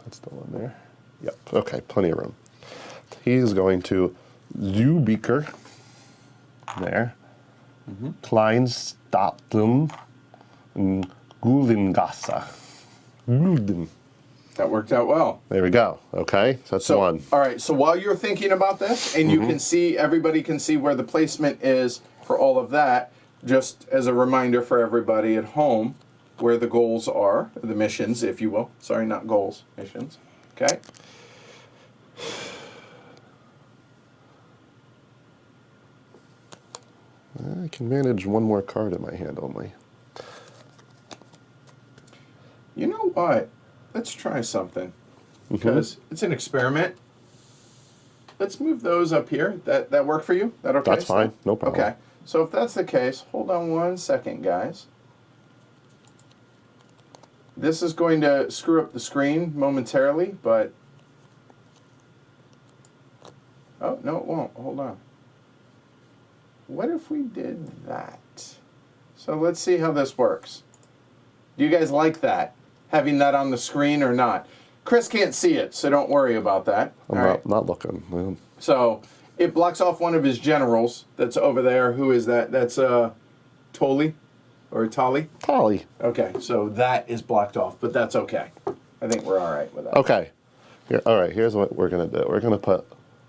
that still in there? Yep. Okay, plenty of room. He's going to Zubeker. There. Kleinstadtum and Gulengasse. Gulden. That worked out well. There we go. Okay, so that's So, one. all right, so while you're thinking about this, and you can see, everybody can see where the placement is for all of that, just as a reminder for everybody at home, where the goals are, the missions, if you will. Sorry, not goals, missions. Okay? I can manage one more card in my hand only. You know what? Let's try something. Because it's an experiment. Let's move those up here. That work for you? That okay? That's fine. still? No problem. Okay. So if that's the case, hold on one second, guys. This is going to screw up the screen momentarily, but... Oh, no, it won't. Hold on. What if we did that? So let's see how this works. Do you guys like that? Having that on the screen or not? Chris can't see it, so don't worry about that. I'm not looking. Well, So it blocks off one of his generals that's over there. Who is that? That's Tolly or Tolly. Tolly. Okay, so that is blocked off, but that's okay. I think we're all right with that. Okay. Here, all right, here's what we're going to do. We're going to put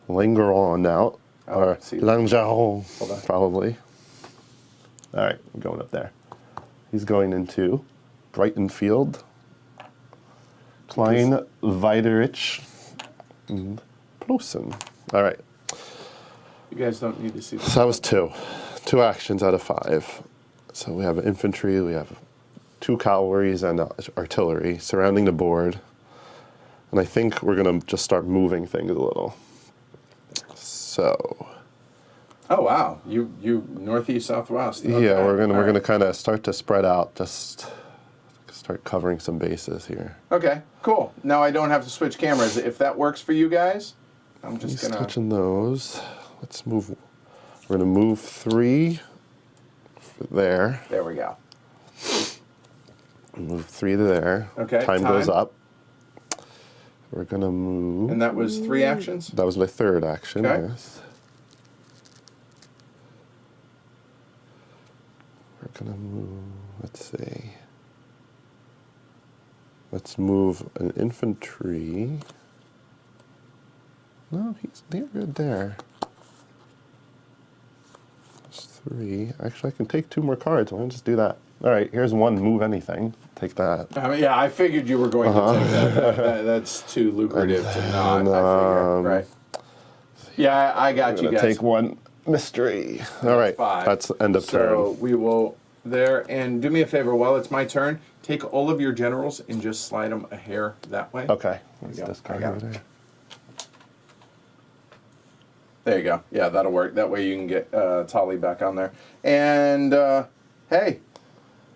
Linger on out. Or see. Langeron, Hold on. probably. All right, I'm going up there. He's going into Brighton Field. Klein, Weiderich, and Plosen. All right. You guys don't need to see this. So that was two. 2 actions out of 5. So we have infantry, we have 2 cavalries and artillery surrounding the board. And I think we're going to just start moving things a little. So... Oh wow, you northeast, southwest. Okay. Yeah, we're all right. gonna kind of start to spread out, just start covering some bases here. Okay, cool. Now I don't have to switch cameras. If that works for you guys, I'm just He's gonna... touching those. Let's move. We're gonna move 3 for there. There we go. Move 3 to there. Okay, Time goes time. up. We're gonna move. And that was 3 actions? That was my 3rd action. Okay. Yes. We're gonna move. Let's see. Let's move an infantry. No, they're good there. That's 3. Actually, I can take 2 more cards. Why don't I just do that? All right, here's 1. Move anything. Take that. I mean, yeah, I figured you were going to take that. That's too lucrative to not. I figure, right? Yeah, I got I'm you gonna guys. take 1 mystery. All right, 5. that's end of turn. So we will there, and do me a favor. While it's my turn, take all of your generals and just slide them a hair that way. Okay, let's There you go. discard I got over it. there. There you go. Yeah, that'll work. That way you can get Tolly back on there. And hey,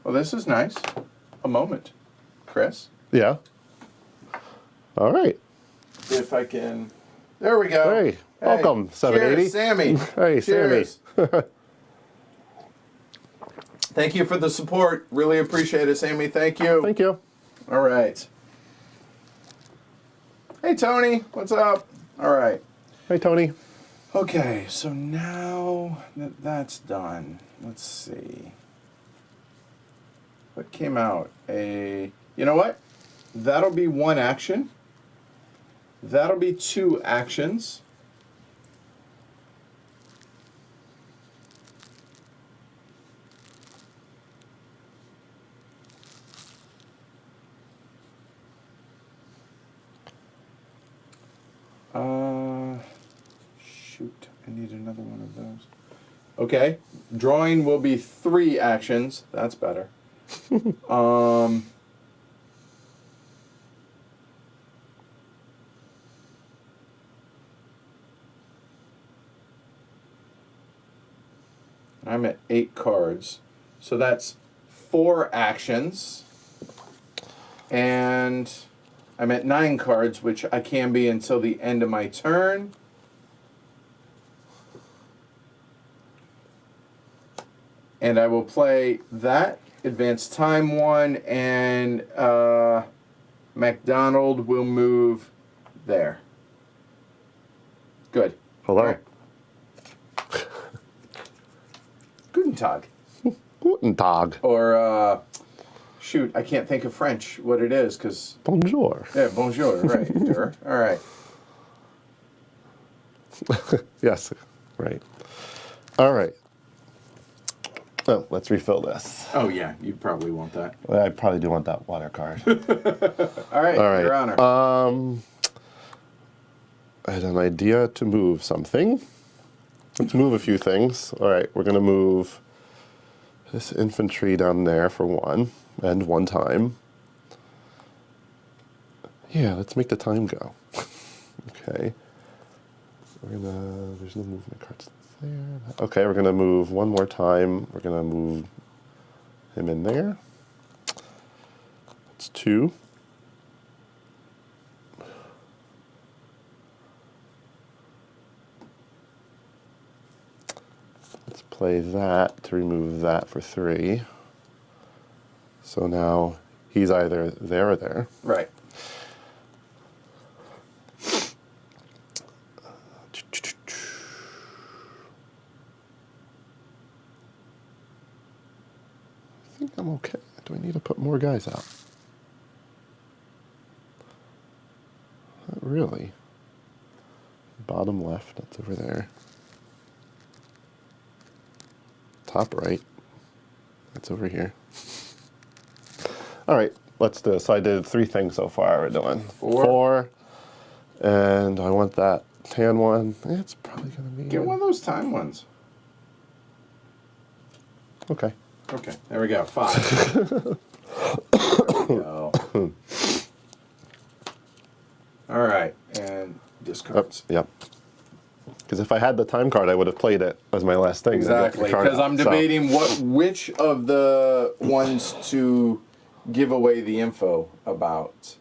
well, this is nice. A moment, Chris. Yeah. All right. If I can. There we go. Hey, welcome, 780. Cheers, Sammy. Hey, Cheers. Thank you for the support. Really appreciate it, Sammy. Thank you. Thank you. All right. Hey, Tony. What's up? All right. Hey, Tony. Okay, so now that that's done, let's see. What came out? You know what? That'll be 1 action. That'll be 2 actions. Shoot, I need another one of those. Okay, drawing will be 3 actions. That's better. I'm at 8 cards, so that's 4 actions, and I'm at 9 cards, which I can be until the end of my turn. And I will play that advance time 1, and MacDonald will move there. Good. Hello. All right. Guten Tag. Guten Tag. Or, shoot, I can't think of French, what it is, because... Bonjour. Yeah, bonjour, right. All right. Yes, right. All right. Oh, let's refill this. Oh, yeah, you probably want that. I probably do want that water card. All right, Your Honor. I had an idea to move something. Let's move a few things. All right, we're going to move this infantry down there for 1 and 1 time. Yeah, let's make the time go. Okay. There's no movement cards there. Okay, we're gonna move 1 more time. We're gonna move him in there. That's 2. Let's play that to remove that for 3. So now he's either there or there. Right. I think I'm okay. Do I need to put more guys out? Not really. Bottom left, that's over there. Top right, that's over here. All right, let's do this. So I did 3 things so far. We're doing 4. And I want that tan one. It's probably going to be... Get one of those time ones. Okay. Okay, there we go. 5. There we go. All right, and discards. Yep. Because if I had the time card, I would have played it as my last thing. Exactly, because I'm debating which of the ones to give away the info about.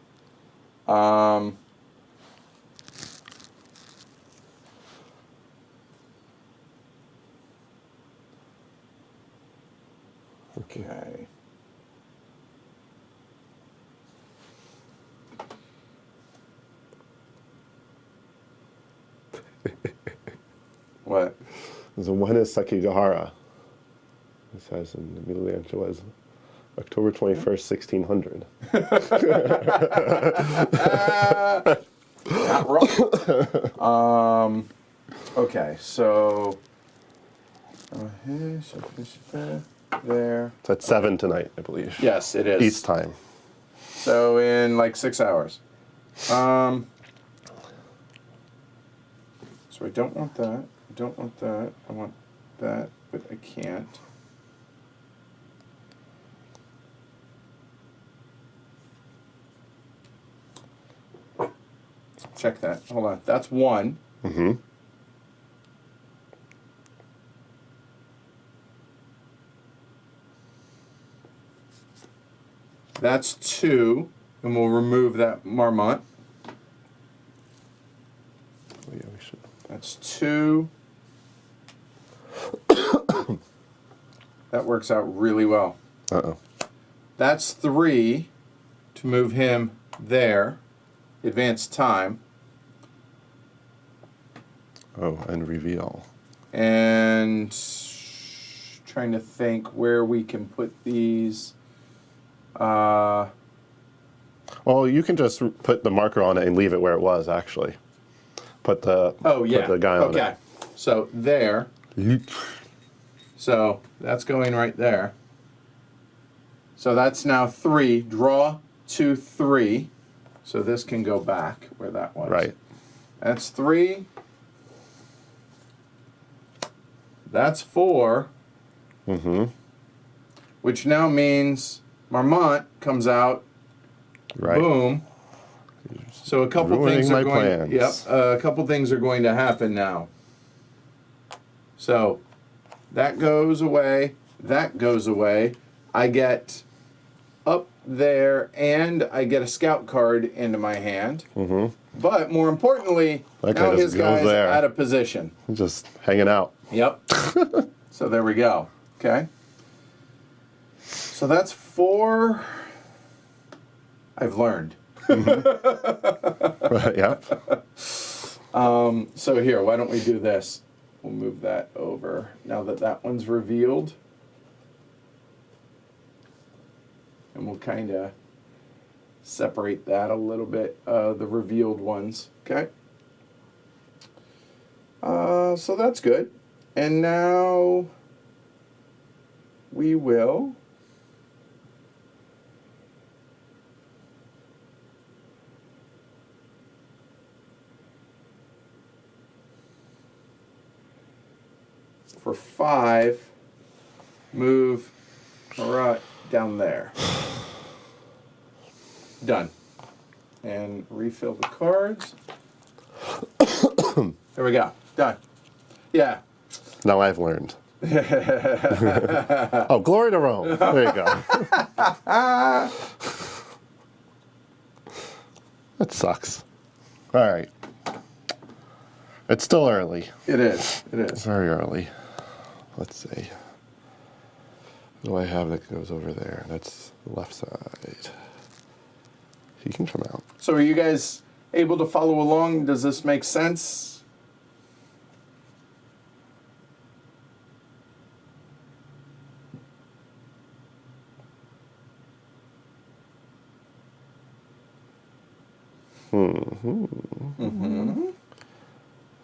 Okay. What? So when is Sekigahara? It says in the Middle Ages was October 21st, 1600. Not wrong. Okay, so there. It's at 7 tonight, I believe. Yes, it is. East time. So in like 6 hours. So I don't want that. I don't want that. I want that, but I can't. Check that. Hold on. That's 1. Mm-hmm. That's 2, and we'll remove that Marmont. Oh, yeah, we should. That's 2. That works out really well. Uh-oh. That's 3 to move him there. Advance time. Oh, and reveal. And trying to think where we can put these. Well, you can just put the marker on it and leave it where it was, actually. Put the Oh, yeah. Put the guy on it. Okay. So there. So that's going right there. So that's now 3. Draw 2, 3. So this can go back where that was. Right. That's 3. That's 4. Mm-hmm. Which now means Marmont comes out. Right. Boom. So a couple Ruining things are my going. plans. Yep. A couple things are going to happen now. So that goes away. That goes away. I get up there, and I get a scout card into my hand. Mm-hmm. But more importantly, That guy now just his goes guy's there. out of position. Just hanging out. Yep. So there we go. Okay. So that's 4. I've learned. Yep. So here, why don't we do this? We'll move that over now that that one's revealed. And we'll kind of separate that a little bit, the revealed ones, okay? So that's good. And now we will for 5 move right down there. Done. And refill the cards. There we go. Done. Yeah. Now I've learned. Oh, glory to Rome. There you go. That sucks. All right. It's still early. It is. It It's is. very early. Let's see. What do I have that goes over there? That's the left side. He can come out. So are you guys able to follow along? Does this make sense?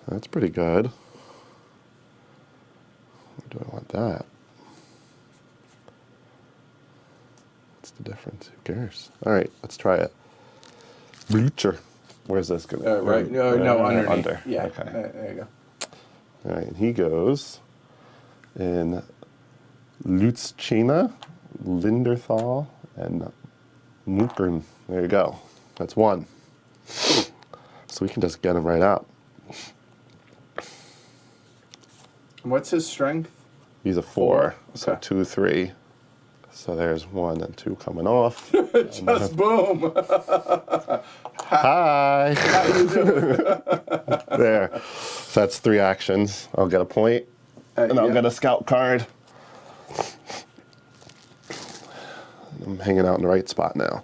That's pretty good. Where do I want that? What's the difference? Who cares? All right, let's try it. Bleacher. Where's this going to Right. No, underneath. Under. Yeah. Okay. There you go. All right, and he goes in Lutschina, Linderthal, and Munkern. There you go. That's 1. So we can just get him right out. What's his strength? He's a 4. So Okay. 2, 3. So there's 1 and 2 coming off. Just boom. Hi. How you doing? There. So that's 3 actions. I'll get a point, and I'll yeah. get a scout card. I'm hanging out in the right spot now.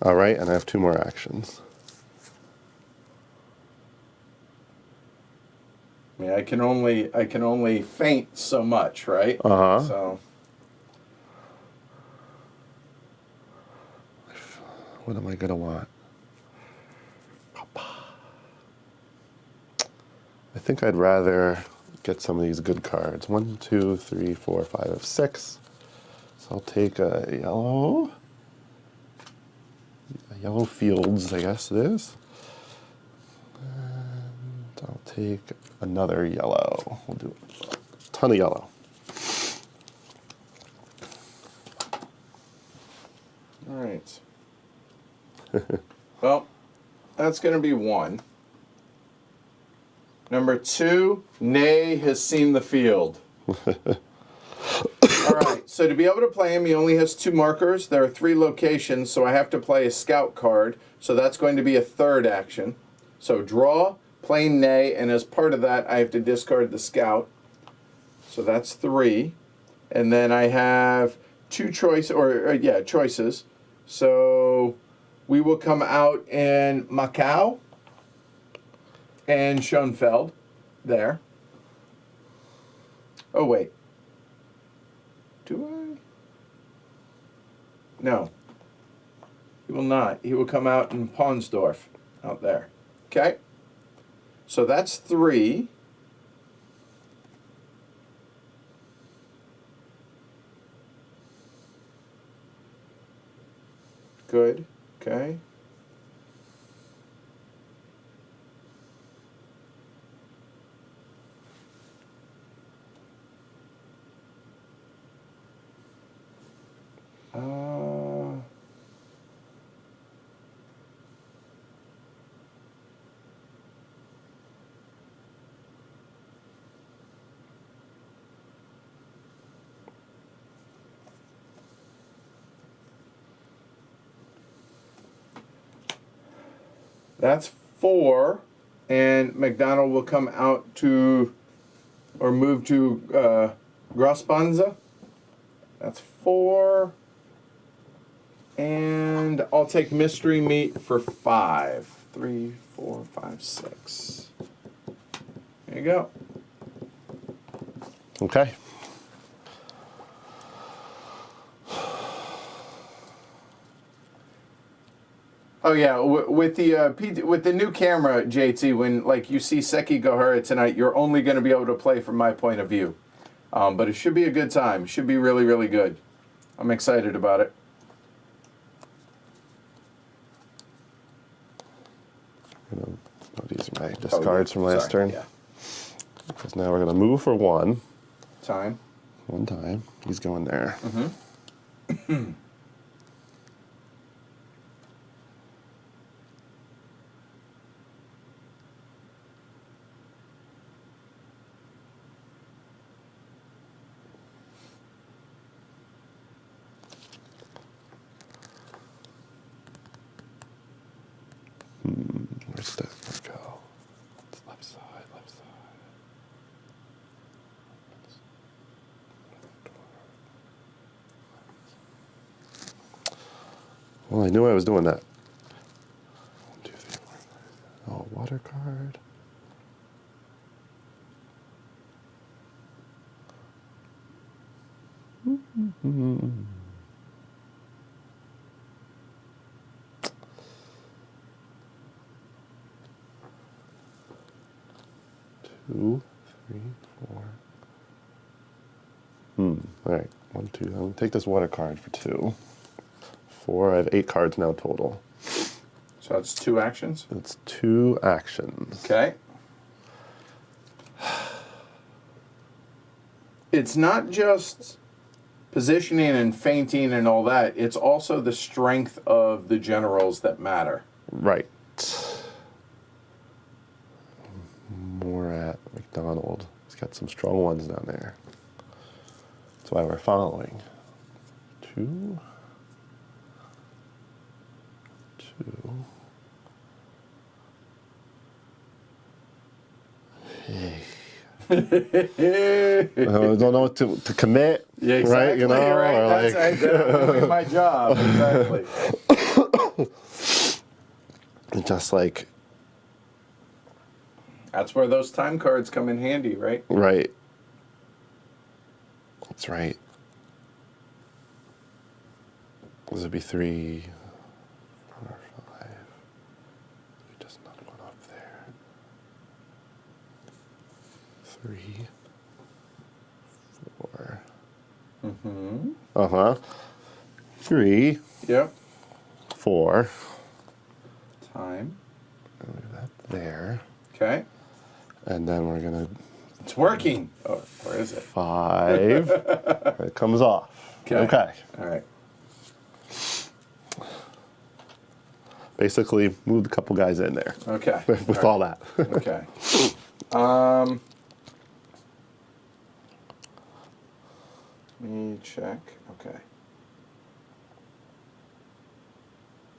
All right, and I have 2 more actions. I mean, I can only feint so much, right? Uh-huh. So What am I going to want? I think I'd rather get some of these good cards. 1, 2, 3, 4, 5, 6. So I'll take a yellow. A yellow fields, I guess it is. And I'll take another yellow. We'll do a ton of yellow. all right. Well, that's going to be 1. Number 2, Nay has seen the field. All right, so to be able to play him, he only has 2 markers. There are 3 locations, so I have to play a scout card. So that's going to be a 3rd action. So draw, play Nay, and as part of that, I have to discard the scout. So that's 3. And then I have 2 choices. So we will come out in Macau and Schoenfeld there. Oh, wait. Do I? No. He will not. He will come out in Ponsdorf out there. Okay? So that's 3. Good. Okay. That's 4, and McDonald will come out to, or move to Grossbanza. That's 4. And I'll take mystery meat for 5. 3, 4, 5, 6. There you go. Okay. Oh yeah, with the new camera, JT, when like you see Seki Gohara tonight, you're only going to be able to play from my point of view, but it should be a good time. It should be really, really good. I'm excited about it. These are my discards from last turn. Yeah. Because now we're going to move for 1. Time. 1 time. He's going there. Mm-hmm. Where's that going to go? It's left side, left side. Well, I knew I was doing that. 1, 2, 3, 4, 5. Oh, water card. Two, 3, 4. All right. 1, 2. I'm going to take this water card for 2. 4. I have 8 cards now total. So that's 2 actions. It's 2 actions. Okay. It's not just positioning and feinting and all that. It's also the strength of the generals that matter. Right. More at McDonald. He's got some strong ones down there. That's why we're following. 2. 2. Hey. I don't know what to commit. Yeah, exactly. Right? You know, right. or That's like, doing my job. Exactly. just like, That's where those time cards come in handy, right? right. That's right. This would be 3, 4, 5. Just not one up there. 3, 4. Mm-hmm. 3, Yep. 4. Time. Move that there. Okay. And then we're going to It's working. Oh, where is it? 5. It comes off. Okay. All right. Basically, moved a couple guys in there. Okay. With all that. Okay. Let me check. Okay.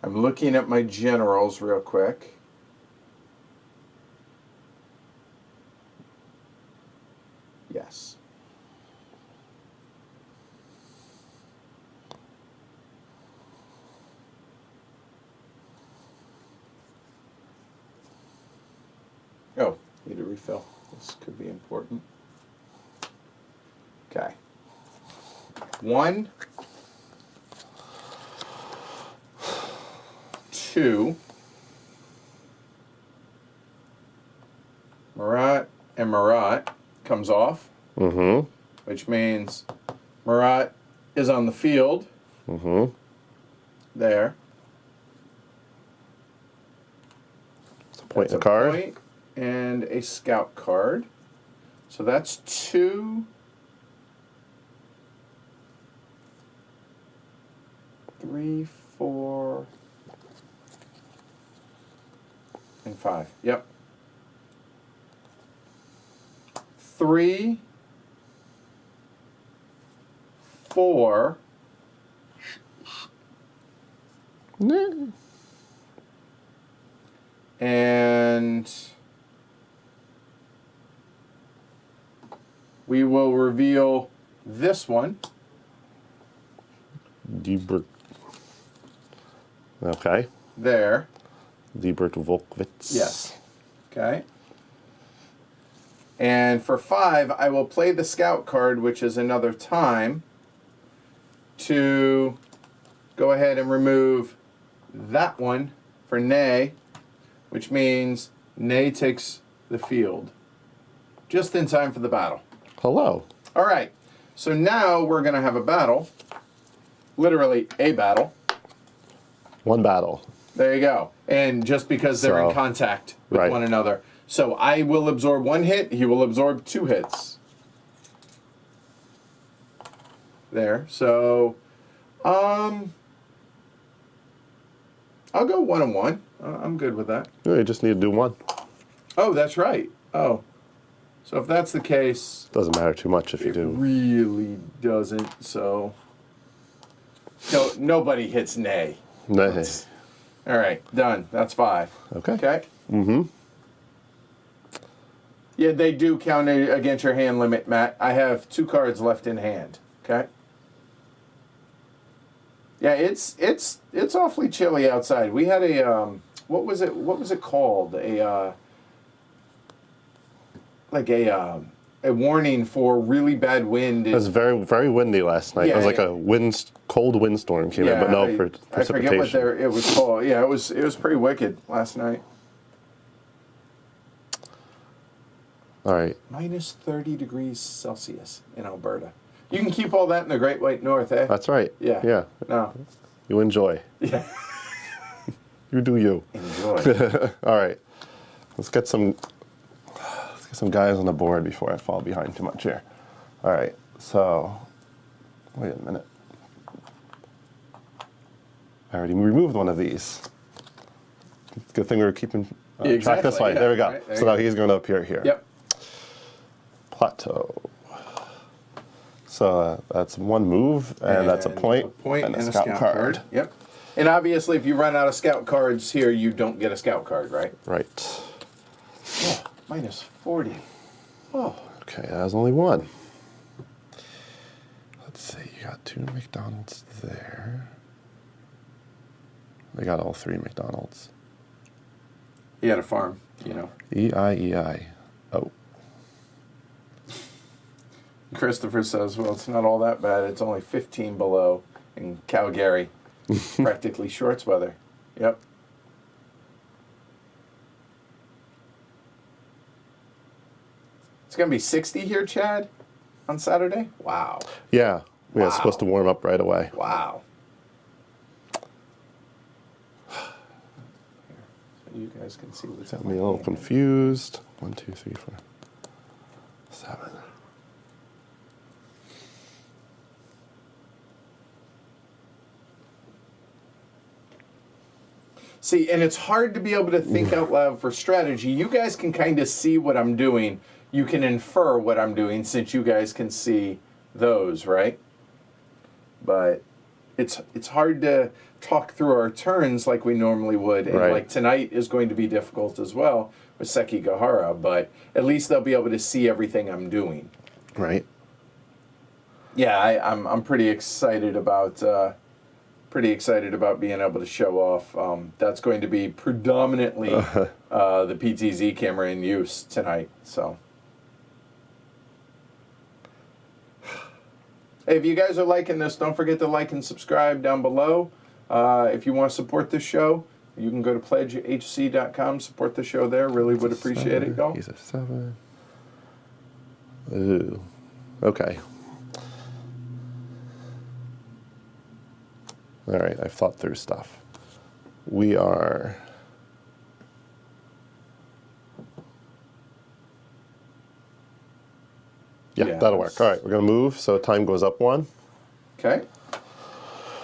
I'm looking at my generals real quick. Yes. Oh, need a refill. This could be important. Okay. 1, 2. Marat and Marat comes off. Mm-hmm. Which means Marat is on the field. Mm-hmm. There. It's a point That's in the card. Point and a scout card. So that's 2. 3, 4, and 5. Yep. 3, 4, and we will reveal this one. Diebert. Okay. there. Diebert Volkwitz. Yes. Okay. And for 5, I will play the scout card, which is another time, to go ahead and remove that one for Nay, which means Nay takes the field. Just in time for the battle. Hello. All right. So now we're going to have a battle. Literally a battle. One battle. There you go. And just because they're in contact with right. one another. So I will absorb 1 hit. He will absorb 2 hits. There. So, I'll go 1 and 1. I'm good with that. Yeah, you just need to do one. Oh, that's right. Oh. So if that's the case, Doesn't matter too much if you it do. really doesn't. So, no, nobody hits Nay. Nay. All right, done. That's 5. Okay. Okay. Mm-hmm. Yeah, they do count against your hand limit, Matt. I have 2 cards left in hand. Okay. Yeah, it's awfully chilly outside. We had a what was it called? A warning for really bad wind. It was very, very windy last night. Yeah, it was like yeah. a cold windstorm came in, but no precipitation. I forget what it was called. Yeah, it was pretty wicked last night. All right. Minus 30 degrees Celsius in Alberta. You can keep all that in the Great White North, eh? That's right. Yeah. Yeah. No. You enjoy. Yeah. You do you. Enjoy. All right. Let's get some guys on the board before I fall behind too much here. All right. So, wait a minute. I already removed one of these. Good thing we were keeping track this way. Yeah, there we go. right, there so you now go. he's going to appear here. Yep. Plateau. So that's 1 move, and that's a point and a scout card. Yep. And obviously, if you run out of scout cards here, you don't get a scout card, right? Right. Oh, minus 40. Oh. Okay, that was only 1. Let's see, you got 2 McDonald's there. They got all 3 McDonald's. He had a farm, you know. E-I-E-I-O. Christopher says, well, it's not all that bad. It's only 15 below in Calgary. Practically shorts weather. Yep. It's going to be 60 here, Chad, on Saturday? Wow. Yeah, we Wow. are supposed to warm up right away. Wow. So you guys can see what's Got me a little confused. 1, 2, 3, 4, 7. See, and it's hard to be able to think out loud for strategy. You guys can kind of see what I'm doing. You can infer what I'm doing since you guys can see those, right? But it's hard to talk through our turns like we normally would. And Right. like tonight is going to be difficult as well with Sekigahara, but at least they'll be able to see everything I'm doing. Right. Yeah, I'm pretty excited about being able to show off. That's going to be predominantly the PTZ camera in use tonight. So, hey, if you guys are liking this, don't forget to like and subscribe down below. If you want to support this show, you can go to pledgehc.com, support the show there. Really would appreciate it, y'all. He's a 7. Ooh. Okay. All right, I've thought through stuff. We are... Yeah, Yeah, that'll work. All right, we're going to move, so time goes up 1. Okay.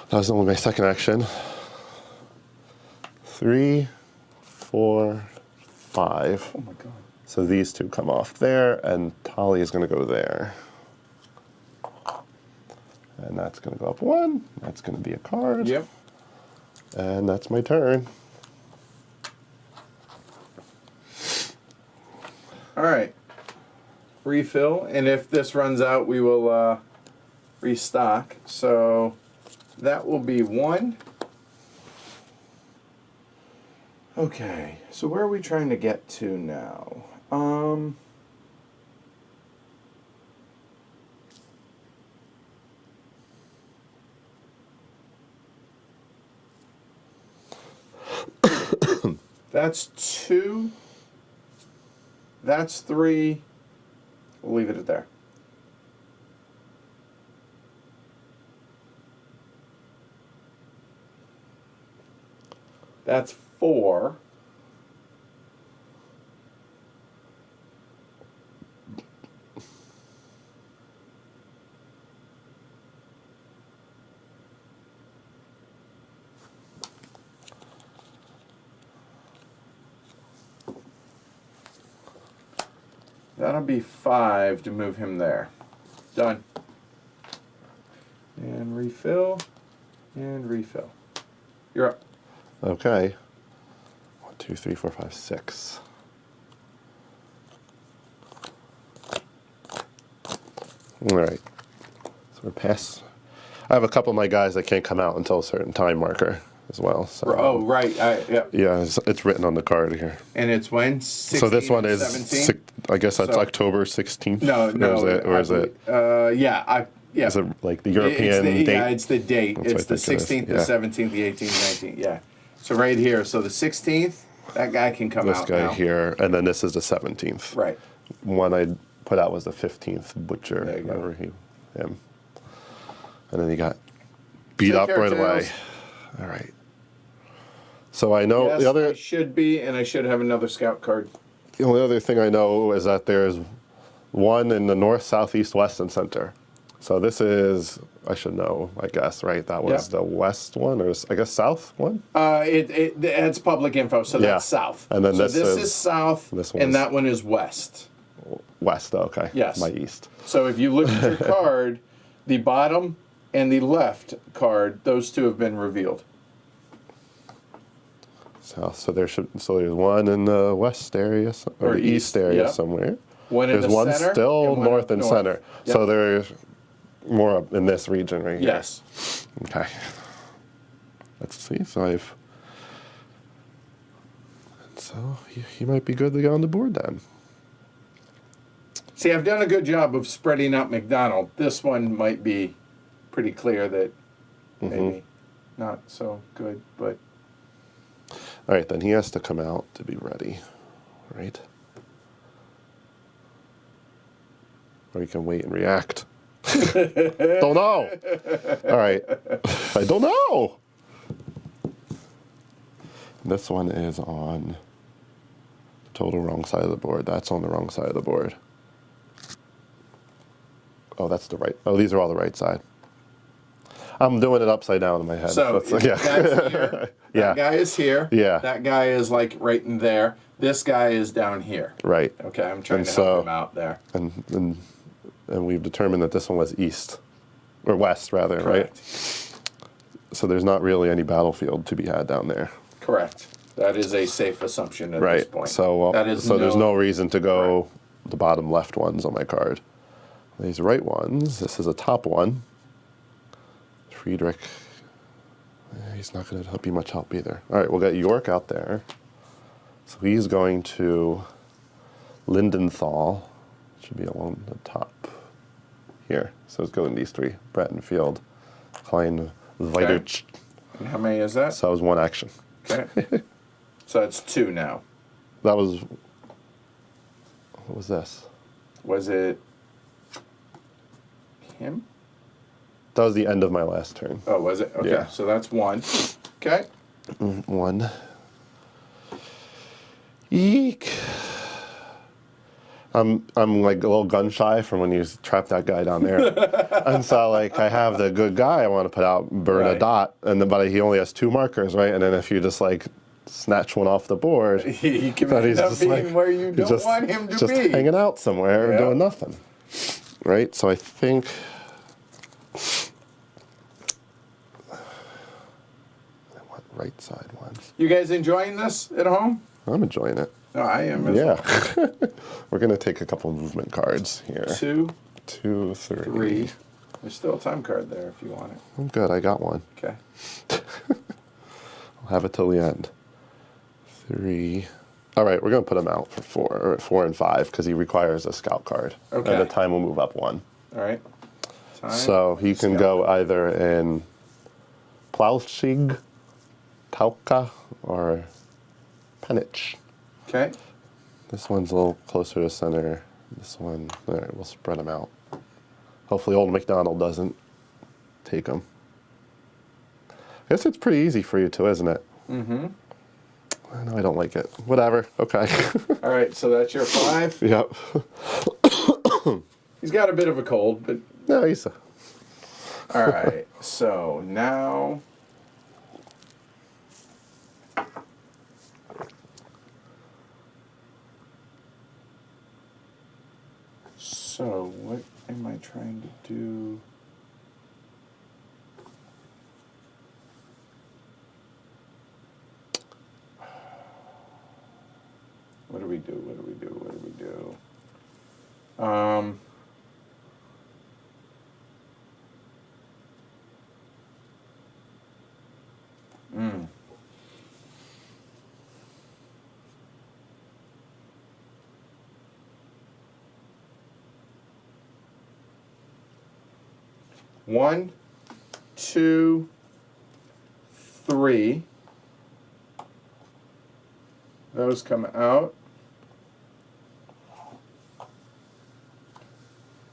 That was only my second action. 3, 4, 5. Oh my God. So these 2 come off there, and Tali is going to go there. And that's going to go up 1. That's going to be a card. Yep. And that's my turn. All right. Refill, and if this runs out, we will restock. So that will be 1. Okay, so where are we trying to get to now? That's 2. That's 3. We'll leave it at there. That's 4. That'll be 5 to move him there. Done. And refill. And refill. You're up. Okay. 1, 2, 3, 4, 5, 6. All right. So we're past. I have a couple of my guys that can't come out until a certain time marker as well. So. Oh, right. Yeah. Yeah, it's written on the card here. And it's when? 16 So this one is, 17? I guess that's So- October 16th. No. Or is it? Yeah. Is it like the European it's the, date? Yeah, it's the date. That's It's the what I think 16th, it the is. 17th, the 18th, 19th. Yeah. So right here. So the 16th, that guy can come This out guy now. here, and then this is the 17th. Right. One I put out was the 15th Butcher. There you go. Whatever him. And then he got beat Take up care, right away. Tails. All right. So I know Yes, the other. I should be, and I should have another scout card. The only other thing I know is that there's one in the north, south, east, west, and center. So this is, I should know, I guess, right? That was Yeah. the west one, or I guess south one? It's public info, so Yeah. that's south. And then so this this is- is south, this and one's- that one is west. West, okay. Yes. My east. So if you look at your card, the bottom and the left card, those two have been revealed. South. So there's one in the west area, or Or the east east, area yep. somewhere. One in There's the one center still and one north up and north. center. Yep. So there's more up in this region right here. Yes. Okay. Let's see. So he might be good to get on the board then. See, I've done a good job of spreading out McDonald. This one might be pretty clear that maybe not so good, but All right, then he has to come out to be ready, right? Or you can wait and react. Don't know. All right. I don't know. This one is on the total wrong side of the board. That's on the wrong side of the board. Oh, that's the right. Oh, these are all the right side. I'm doing it upside down in my head. so That's here. Yeah. That guy is here. Yeah. That guy is like right in there. This guy is down here. Right. Okay, I'm trying And to so- help him out there. And we've determined that this one was east, or west rather, right? Correct. So there's not really any battlefield to be had down there, Correct. That is a safe assumption at this right? point. So that is there's no reason to go the bottom left ones on my card. These right ones. This is a top one. Friedrich. He's not going to be much help either. All right, we'll get York out there. So he's going to Lindenthal. Should be along the top here. So it's going these three: Brattenfield, Klein, Weidert. And how many is that? So that was one action. Okay. So it's 2 now. That was. What was this? Was it him? That was the end of my last turn. Oh, was it? Okay. Yeah. So that's 1. Okay. One. Eek. I'm like a little gun shy from when you trapped that guy down there, and so like I have the good guy I want to put out, burn a Right. dot, and then but he only has 2 markers, right? And then if you just like snatch one off the board, He can then end up being where you he's don't want him to just be. hanging out somewhere Yeah. doing nothing, right? So I think. I want right side ones. You guys enjoying this at home? I'm enjoying it. No, I am as well. Yeah. We're going to take a couple movement cards here. 2, 2, 3. 3, There's still a time card there if you want it. I'm good. I got one. Okay. I'll have it till the end. 3. All right, we're going to put him out for 4 and 5 because he requires a scout card. Okay. And the time will move up 1. All right. Time. So he can go either in Plauchig, Tauka, or Penich. Okay. This one's a little closer to center. This one, all right, we'll spread them out. Hopefully old McDonald doesn't take them. I guess it's pretty easy for you too, isn't it? Mm-hmm. I know I don't like it. Whatever, okay. All right, so that's your 5. Yep. He's got a bit of a cold, but... No, he's... All right, so now... So, what am I trying to do? What do we do? What do we do? What do we do? One, 2, 3. Those come out.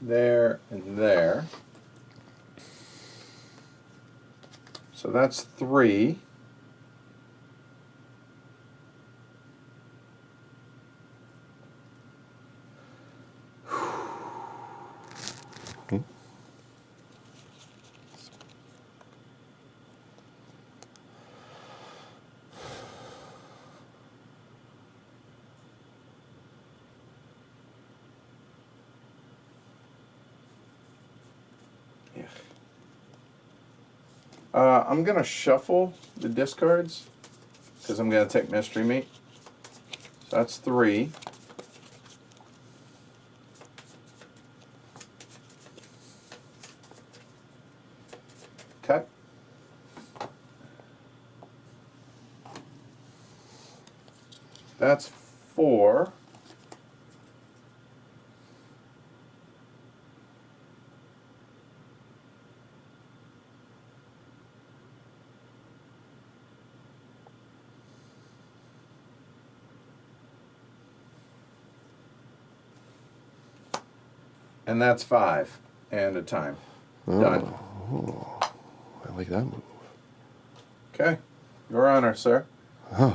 There and there. So that's 3. I'm going to shuffle the discards because I'm going to take Mystery Meat. So that's 3. Cut. That's 4. And that's 5. And a time. Done. I like that move. Okay. Your Honor, sir.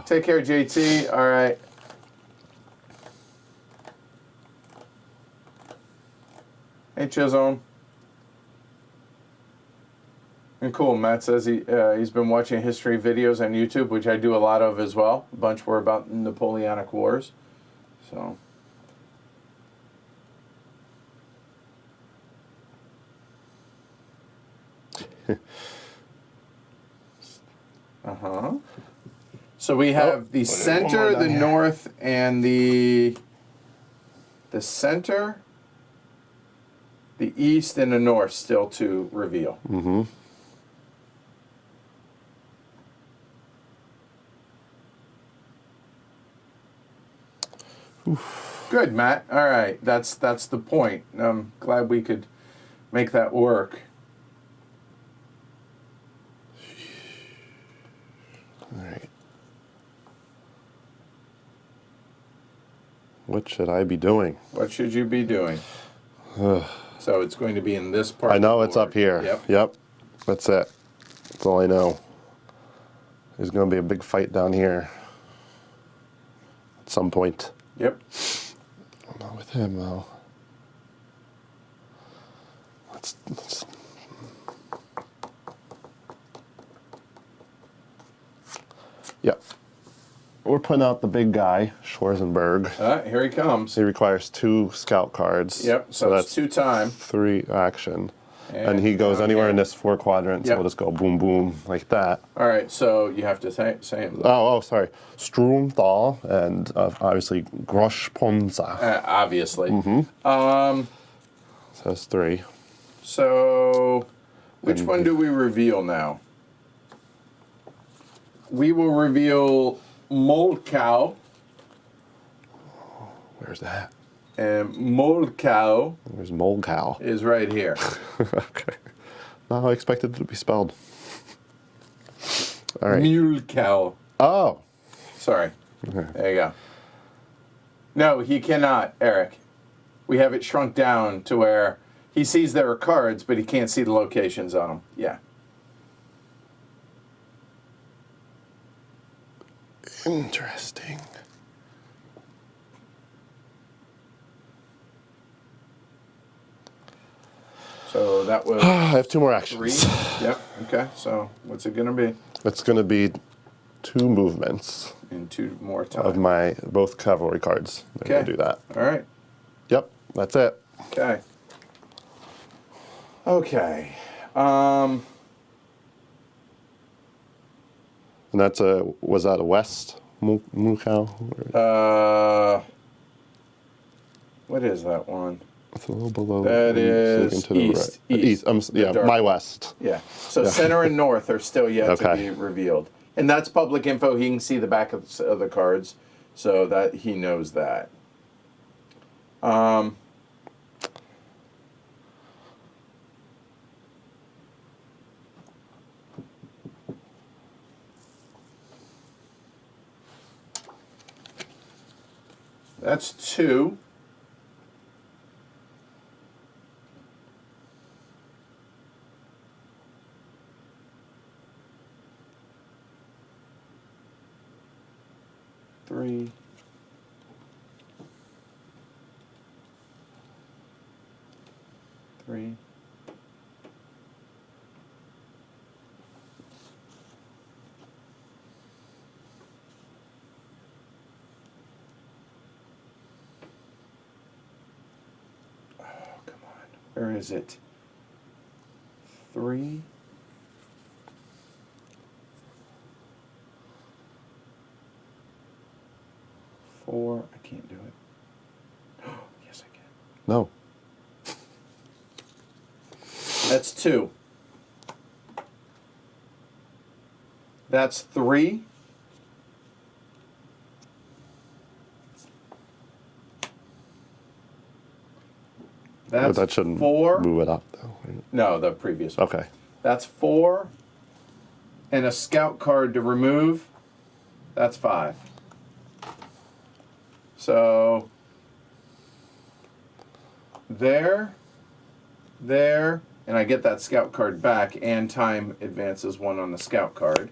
Take care, JT. All right. Hey, Chisholm. And cool, Matt says he's been watching history videos on YouTube, which I do a lot of as well. A bunch were about Napoleonic Wars. So... Uh-huh. So we have the center, the north, and the center, the east, and the north still to reveal. Mm-hmm. Good, Matt. All right, that's the point. I'm glad we could make that work. All right. What should I be doing? What should you be doing? So it's going to be in this part. I know of the it's board. up here. Yep. That's it. That's all I know. There's going to be a big fight down here at some point. Yep. Not with him, though. Let's Yep. We're putting out the big guy, Schwarzenberg. Here he comes. He requires 2 scout cards. Yep, so that's 2 time. 3 action. And he goes down anywhere here. in this 4 quadrants, so Yep. we'll just go boom, boom, like that. All right, so you have to say him. Oh, sorry. Strumthal and obviously Groschponza. Obviously. So that's 3. So, which And- one do we reveal now? We will reveal Moldkow, Where's that? and Moldkow Where's Mold Cow? is right here. Okay. No, I expected it to be spelled. All right. Mulkow. Oh. Sorry. There you go. No, he cannot, Eric. We have it shrunk down to where he sees there are cards, but he can't see the locations on them. Yeah. Interesting. So that was I have 2 more 3. actions. Yep. Okay. So what's it going to be? It's going to be 2 movements In 2 more of time. my both cavalry cards. I'm going to do that. All right. Yep, that's it. Okay. Okay. And that's was that a west Mukau? What is that one? It's a little below. That is to the east, right. east. Yeah, dark my one. west. Yeah. So center and north are still yet to Okay. be revealed. And that's public info. He can see the back of the cards, so that he knows that. That's 2. Three. Three. Oh, come on. Where is it? 3. Four. I can't do it. Yes, I can. No. That's 2. That's 3. That's That shouldn't 4. move it up though. No, the previous one. Okay. That's 4. And a scout card to remove. That's 5. So there, and I get that scout card back, and time advances 1 on the scout card.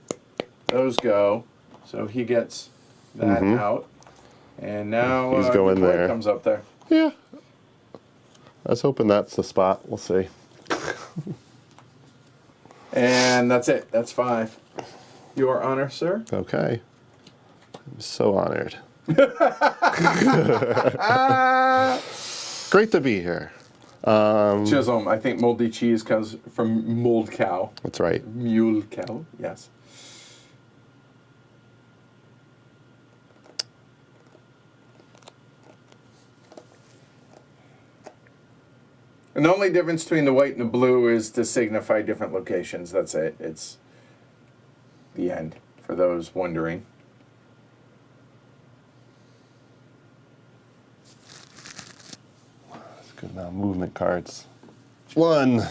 Those go, so he gets that out, and now He's going the boy there. comes up there. Yeah. I was hoping that's the spot. We'll see. And that's it. That's 5. Your honor, sir. Okay. I'm so honored. Great to be here. Chisholm. I think moldy cheese comes from mold cow. That's right. Mule cow. Yes. And the only difference between the white and the blue is to signify different locations. That's it. It's the end, for those wondering. That's good. Now movement cards. 1.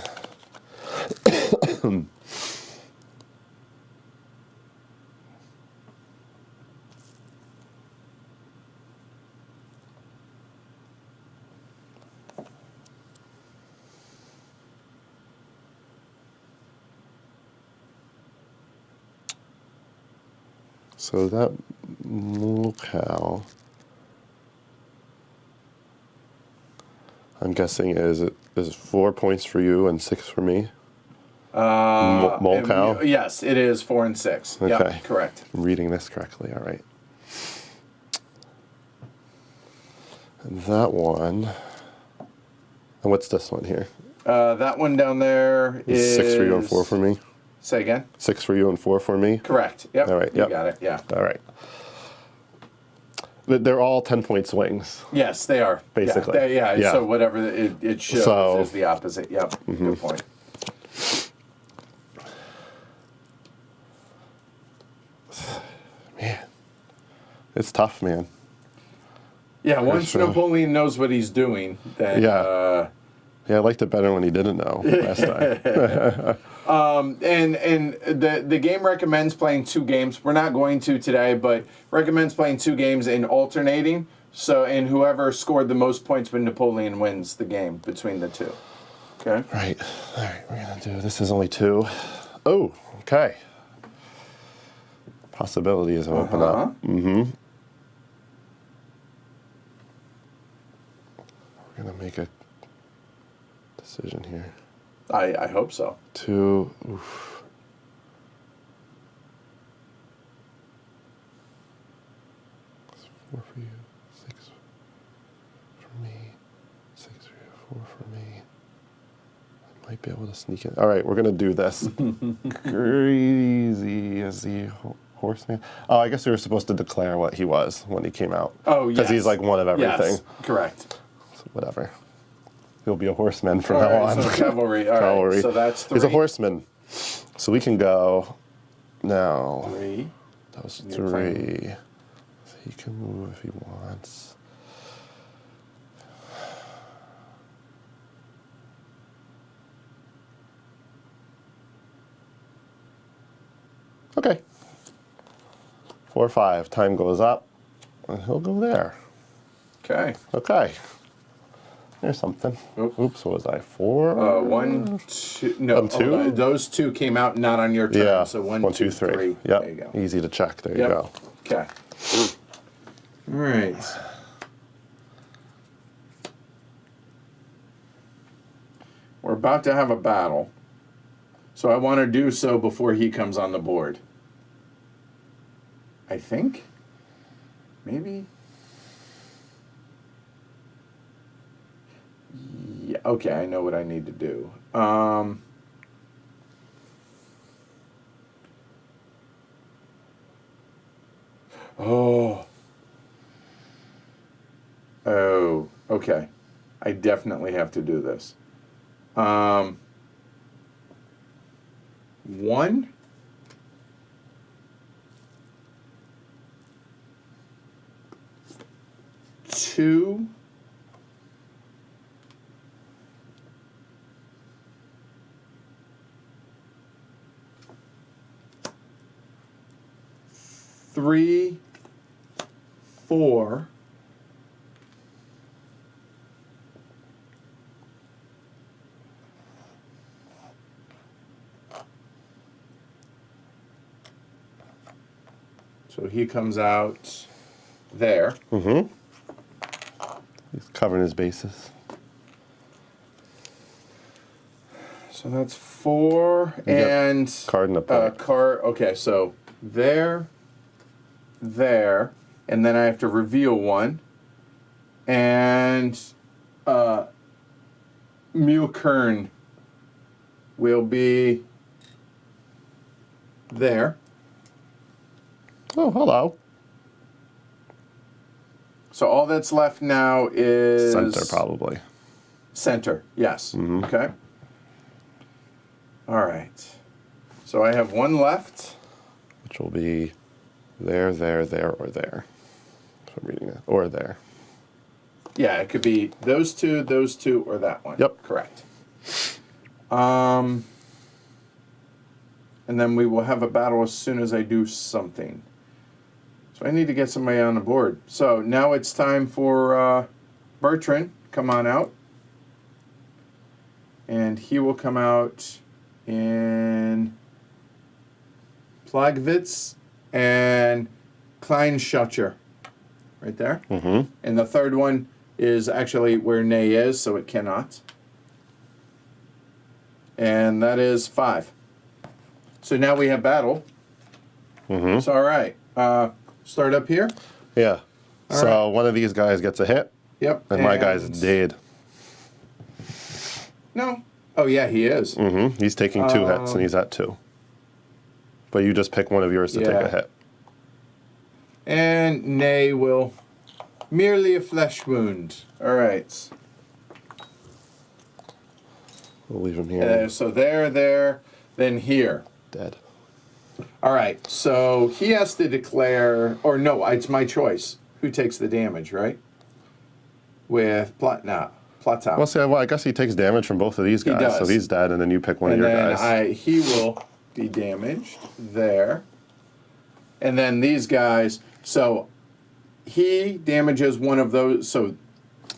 So that locale, I'm guessing is 4 points for you and 6 for me. Molkow? Yes, it is 4 and 6. Okay. Yep, correct. I'm reading this correctly. All right. And that one. And what's this one here? That one down there is 6 for you and 4 for me. Say again. 6 for you and 4 for me. Correct. Yep. All right, You yep. got it. Yeah. All right. they're all 10-point swings. Yes, they are. Basically. Yeah. So whatever it shows So- is the opposite. Yep. Good point. Man, it's tough, man. Yeah. Once sure. Napoleon knows what he's doing, then Yeah. Yeah, I liked it better when he didn't know last time. and the game recommends playing 2 games. We're not going to today, but recommends playing 2 games and alternating. So, and whoever scored the most points when Napoleon wins the game between the 2. Okay. Right. All right, we're going to do, this is only 2. Oh, okay. Possibilities open up. We're going to make a decision here. I hope so. 2. Oof. It's 4 for you. 6 for me. 6 for you. 4 for me. I might be able to sneak in. All right, we're gonna do this. Crazy as the horseman. Oh, I guess we were supposed to declare what he was when he came out. Oh, yes. Because he's like one of everything. Yes, correct. So whatever. He'll be a horseman from All now right, on. so cavalry. All Cavalry. right, so that's 3. He's a horseman. So we can go now. 3. Those You're playing. 3. So he can move if he wants. Okay. 4, 5. Time goes up, and he'll go there. Okay. Okay. There's something. Oop. Oops, what was I? 4? 1, 2. No, 2? hold on. Those 2 came out not on your turn. Yeah. So 1, 1, 2, 2, 3. 3. Yep. There you go. Easy to check. There Yep. you go. Okay. All right. We're about to have a battle. So I want to do so before he comes on the board. I think? Maybe? Yeah, okay, I know what I need to do. Oh, okay. I definitely have to do this. 1. 2. 3, 4. So he comes out there. He's covering his bases. So that's 4 and Card in the play. card. Okay, so there, and then I have to reveal 1, and Mulkern will be there. Oh, hello. So all that's left now is Center, probably. Center, yes. Okay. All right. So I have 1 left. Which will be there, there, there, or there. If I'm reading it. Or there. Yeah, it could be those 2, or that one. Yep. Correct. And then we will have a battle as soon as I do something. So I need to get somebody on the board. So now it's time for Bertrand. Come on out. And he will come out in Plagwitz and Kleinschutzer. Right there. Mm-hmm. And the third one is actually where Ney is, so it cannot. And that is 5. So now we have battle. Mm-hmm. So all right. Start up here. Yeah. All So right. one of these guys gets a hit, Yep. and my guy's dead. No. Oh yeah, he is. Mm-hmm. He's taking 2 hits, and he's at 2. But you just pick one of yours to take Yeah. a hit. And Ney will Merely a flesh wound. All right. We'll leave him here. So there, then here. Dead. All right. So he has to declare, or no, it's my choice. Who takes the damage, right? With Platow. Well, see, I guess he takes damage from both of these guys. does. So he's dead, and then you pick one And of your then guys. he will be damaged there. And then these guys, so he damages one of those, so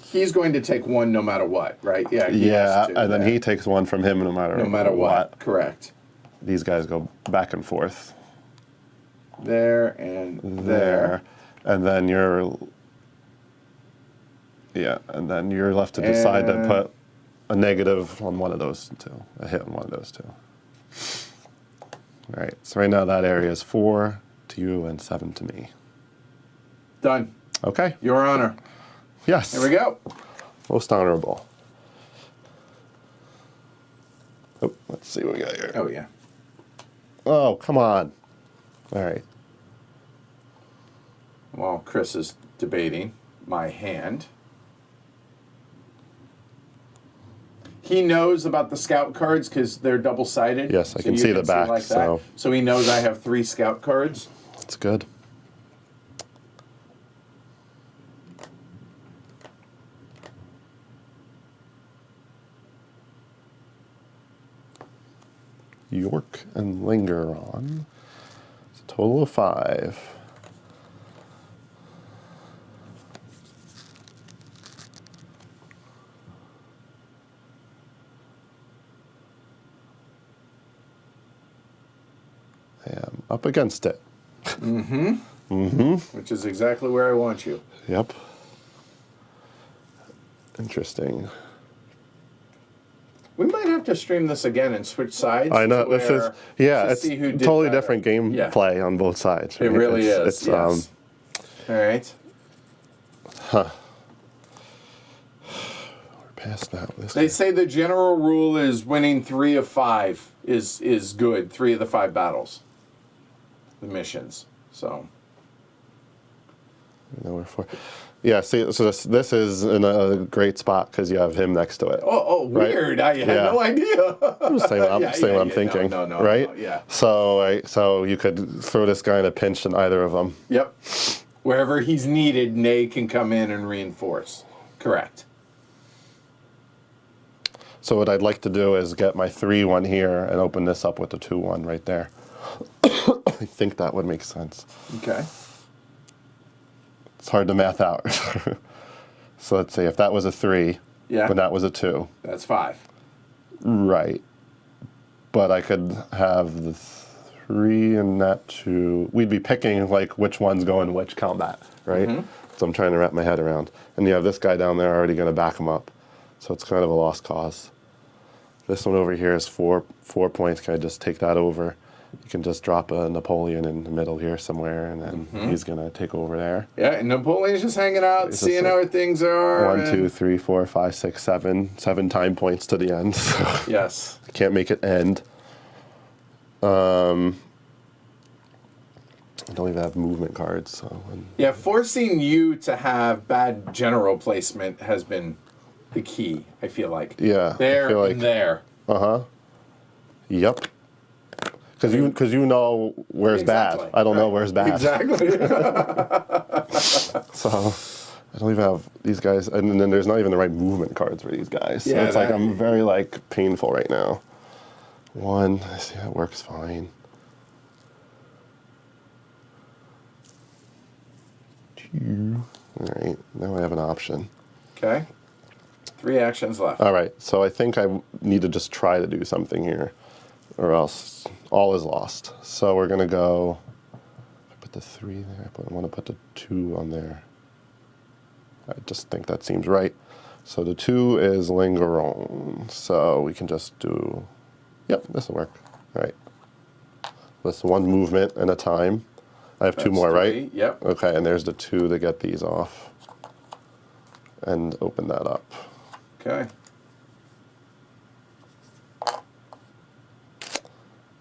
he's going to take one no matter what, right? Yeah, he has to and then there. he takes one from him no matter what. Correct. These guys go back and forth. There and there. And then you're left to decide to put a negative on one of those two, a hit on one of those two. All right, so right now that area is 4 to you and 7 to me. Done. Okay. Your honor. Yes. There we go. Most honorable. Oh, let's see what we got here. Oh, yeah. Oh, come on. All right. While Chris is debating my hand. He knows about the scout cards because they're double-sided. Yes, I can see the back, like that. So he knows I have 3 scout cards. That's good. York and linger on. It's a total of 5. I am up against it. Which is exactly where I want you. Yep. Interesting. We might have to stream this again and switch sides. I know to this is where- to it's see who did totally better. different gameplay on both sides. It right? really is. It's Yes. All right. we're past that. They say the general rule is winning 3 of 5 is good. 3 of the 5 battles, the missions. So. No, we're 4. Yeah, see, so this is in a great spot because you have him next to it. Oh, weird! I had no idea. I'm just saying what I'm yeah. thinking, No, right? yeah. So you could throw this guy in a pinch in either of them. Yep. Wherever he's needed, Nay can come in and reinforce. Correct. So what I'd like to do is get my 3-1 here and open this up with the 2-1 right there. I think that would make sense. Okay. It's hard to math out. So let's see, if that was a 3, but that was a 2. That's 5. Right. But I could have the 3 and that 2. We'd be picking like which one's going which combat, right? So I'm trying to wrap my head around. And you have this guy down there already going to back him up. So it's kind of a lost cause. This one over here is 4 points. Can I just take that over? You can just drop a Napoleon in the middle here somewhere, and then he's going to take over there. Yeah, and Napoleon's just hanging out, seeing how things are. 1, 2, 3, 4, 5, 6, 7. 7 time points to the end. Yes. I can't make it end. I don't even have movement cards. So Yeah, forcing you to have bad general placement has been the key, I feel like. Yeah. There I feel like, and there. Yep. Because you know where's Exactly. bad. I don't know where's bad. Exactly. So I don't even have these guys, and then there's not even the right movement cards for these guys. So Yeah, it's like I'm very painful right now. 1, I see that works fine. 2. All right, now I have an option. Okay. 3 actions left. All right, so I think I need to just try to do something here, or else all is lost. So we're gonna go. I put the 3 there, but I want to put the 2 on there. I just think that seems right. So the 2 is Lingeron. So we can just do. Yep, this will work. All right. That's 1 movement and a time. I have 2 more, 3. right? Yep. Okay, and there's the 2 to get these off. And open that up. Okay.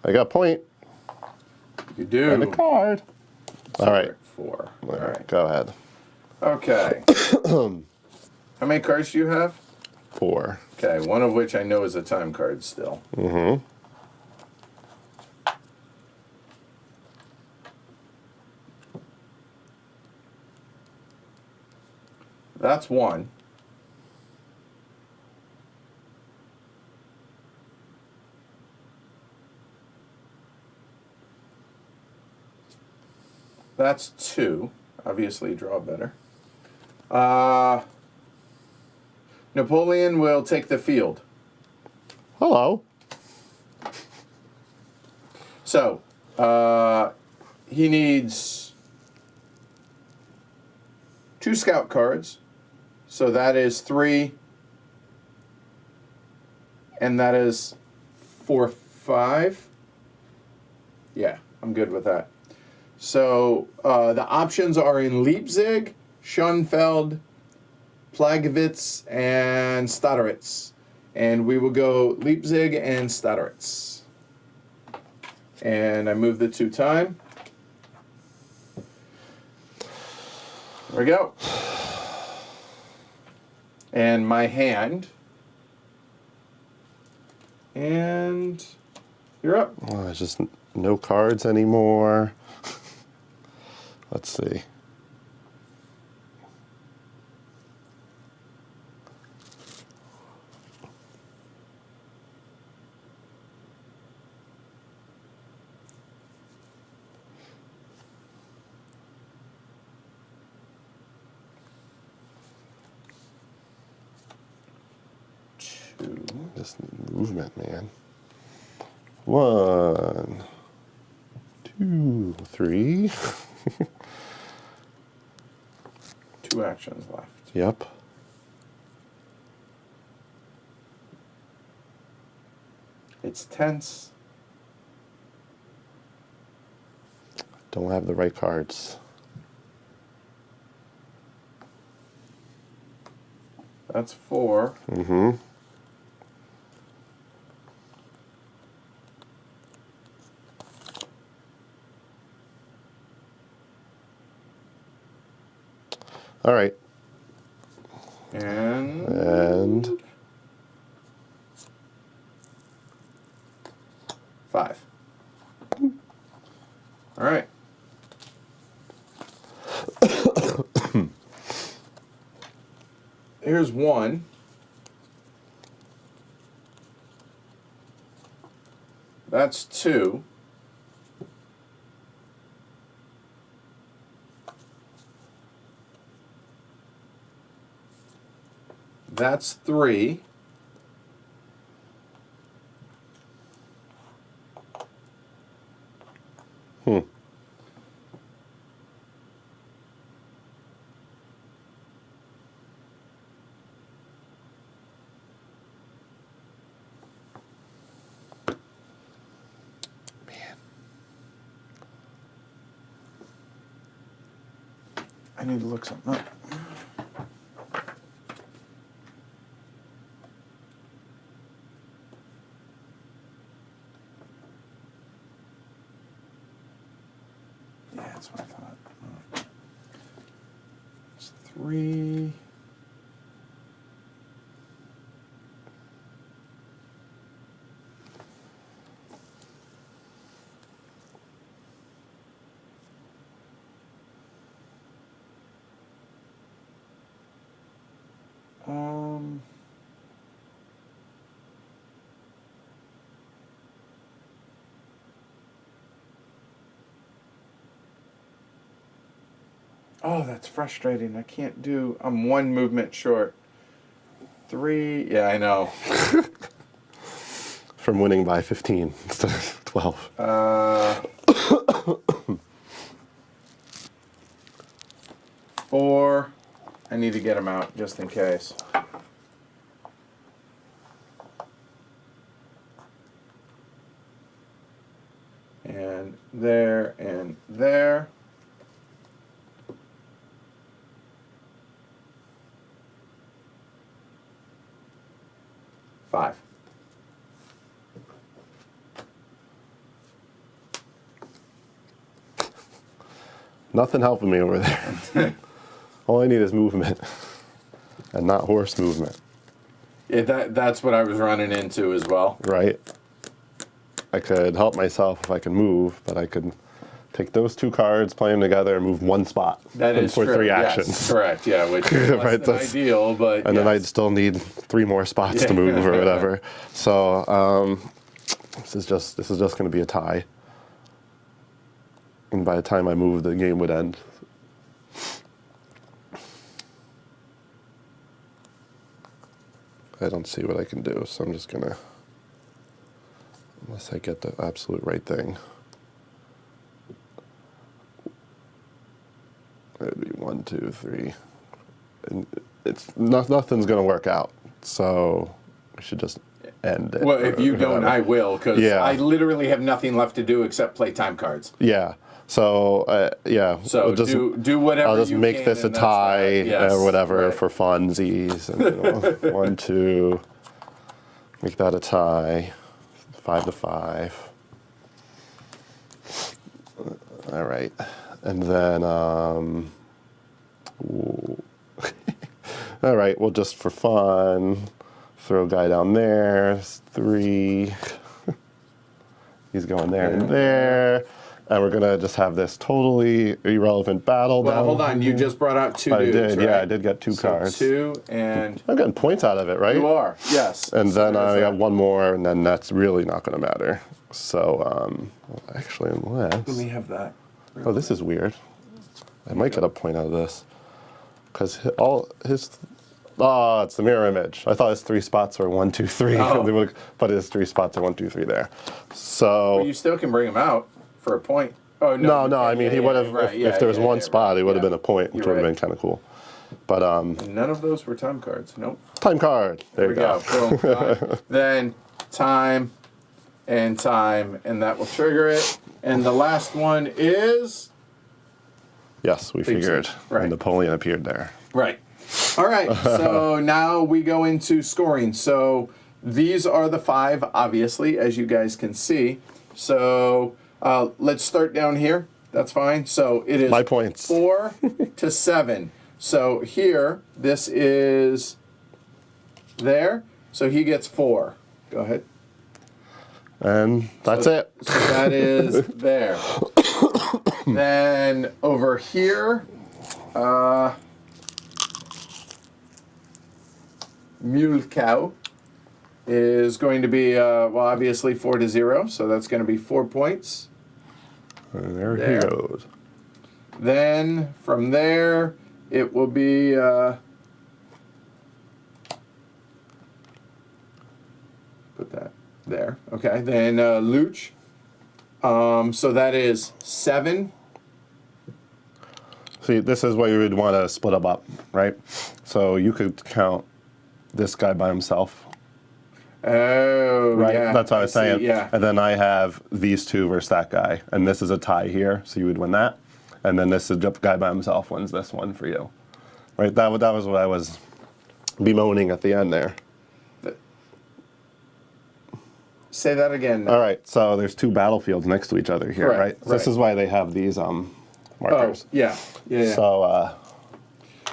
I got a point. You do. And a card. All right. 4. All right, go ahead. Okay. How many cards do you have? 4. Okay, one of which I know is a time card still. Mm-hmm. That's one. That's 2. Obviously, draw better. Napoleon will take the field. Hello. So, he needs 2 scout cards. So that is 3. And that is 4, 5. Yeah, I'm good with that. So the options are in Leipzig, Schoenfeld, Plagwitz, and Stadteritz. And we will go Leipzig and Stadteritz. And I move the 2 time. There we go. And my hand. And you're up. Oh, there's just no cards anymore. Let's see. Just movement, man. 1, 2, 3. 2 actions left. Yep. It's tense. Don't have the right cards. That's 4. Mm-hmm. All right. And 5. All right. Here's 1. That's 2. That's 3. Hmm. I need to look something up. Yeah, that's what I thought. It's 3. Oh, that's frustrating. I can't do. I'm 1 movement short. 3. Yeah, I know. From winning by 15 instead of 12. 4. I need to get him out just in case. And there and there. 5. Nothing helping me over there. All I need is movement, and not horse movement. Yeah, that's what I was running into as well. Right? I could help myself if I could move, but I could take those 2 cards, play them together, and move 1 spot. That is for true. 3 Yes, actions. correct. Yeah, which is less Right, than ideal, but And then yes. I'd still need 3 more spots to move or whatever. So this is just going to be a tie. And by the time I move, the game would end. I don't see what I can do, so I'm just going to, unless I get the absolute right thing. It would be 1, 2, 3. And nothing's going to work out, so we should just end it. Well, if you don't, I will, because Yeah. I literally have nothing left to do except play time cards. Yeah. So yeah. So we'll just, do whatever I'll just you make can, this a and that's tie that. Yes, or whatever right. for funsies. And, 1, 2. Make that a tie. 5 to 5. All right. And then all right, well, just for fun, throw a guy down there. 3. He's going there and there. And we're going to just have this totally irrelevant battle. Well, down hold on. You just brought out 2 I dudes, did, right? yeah, I did get 2 cards. 2 and... I'm getting points out of it, right? You are, yes. And So then I there's have that. 1 more, and then that's really not going to matter. So, actually, unless... Let me have that. Oh, this is weird. I might get a point out of this. Because all his... Oh, it's the mirror image. I thought his 3 spots were 1, 2, 3. Oh. But his 3 spots are 1, 2, 3 there. So... Well, you still can bring him out for a point. Oh, No, no. I mean, he would have... if there was 1 spot, he would have been a point, which You're would have right. been kind of cool. But, None of those were time cards. Nope. time card. There you go. Boom. Done. Then time, and that will trigger it. And the last one is... Yes, we figured. Right. And Napoleon appeared there. Right. All right. So now we go into scoring. So these are the 5, obviously, as you guys can see. So let's start down here. That's fine. So it is My points. 4 to 7. So here, this is there. So he gets 4. Go ahead. And that's it. So that is there. Then over here, Mule Cow is going to be, well, obviously 4 to 0. So that's going to be 4 points. And there There. he goes. Then from there, it will be put that there. Okay. Then Luch. So that is 7. See, this is what you would want to split them up, right? So you could count this guy by himself, Oh, right? yeah. That's what I was see, saying. Yeah. And then I have these 2 versus that guy, and this is a tie here, so you would win that. And then this is the guy by himself wins this one for you, right? That was what I was bemoaning at the end there. Say that again. All right, so there's 2 battlefields next to each other here, Correct, right? This right. is why they have these Oh, markers. yeah. Yeah. So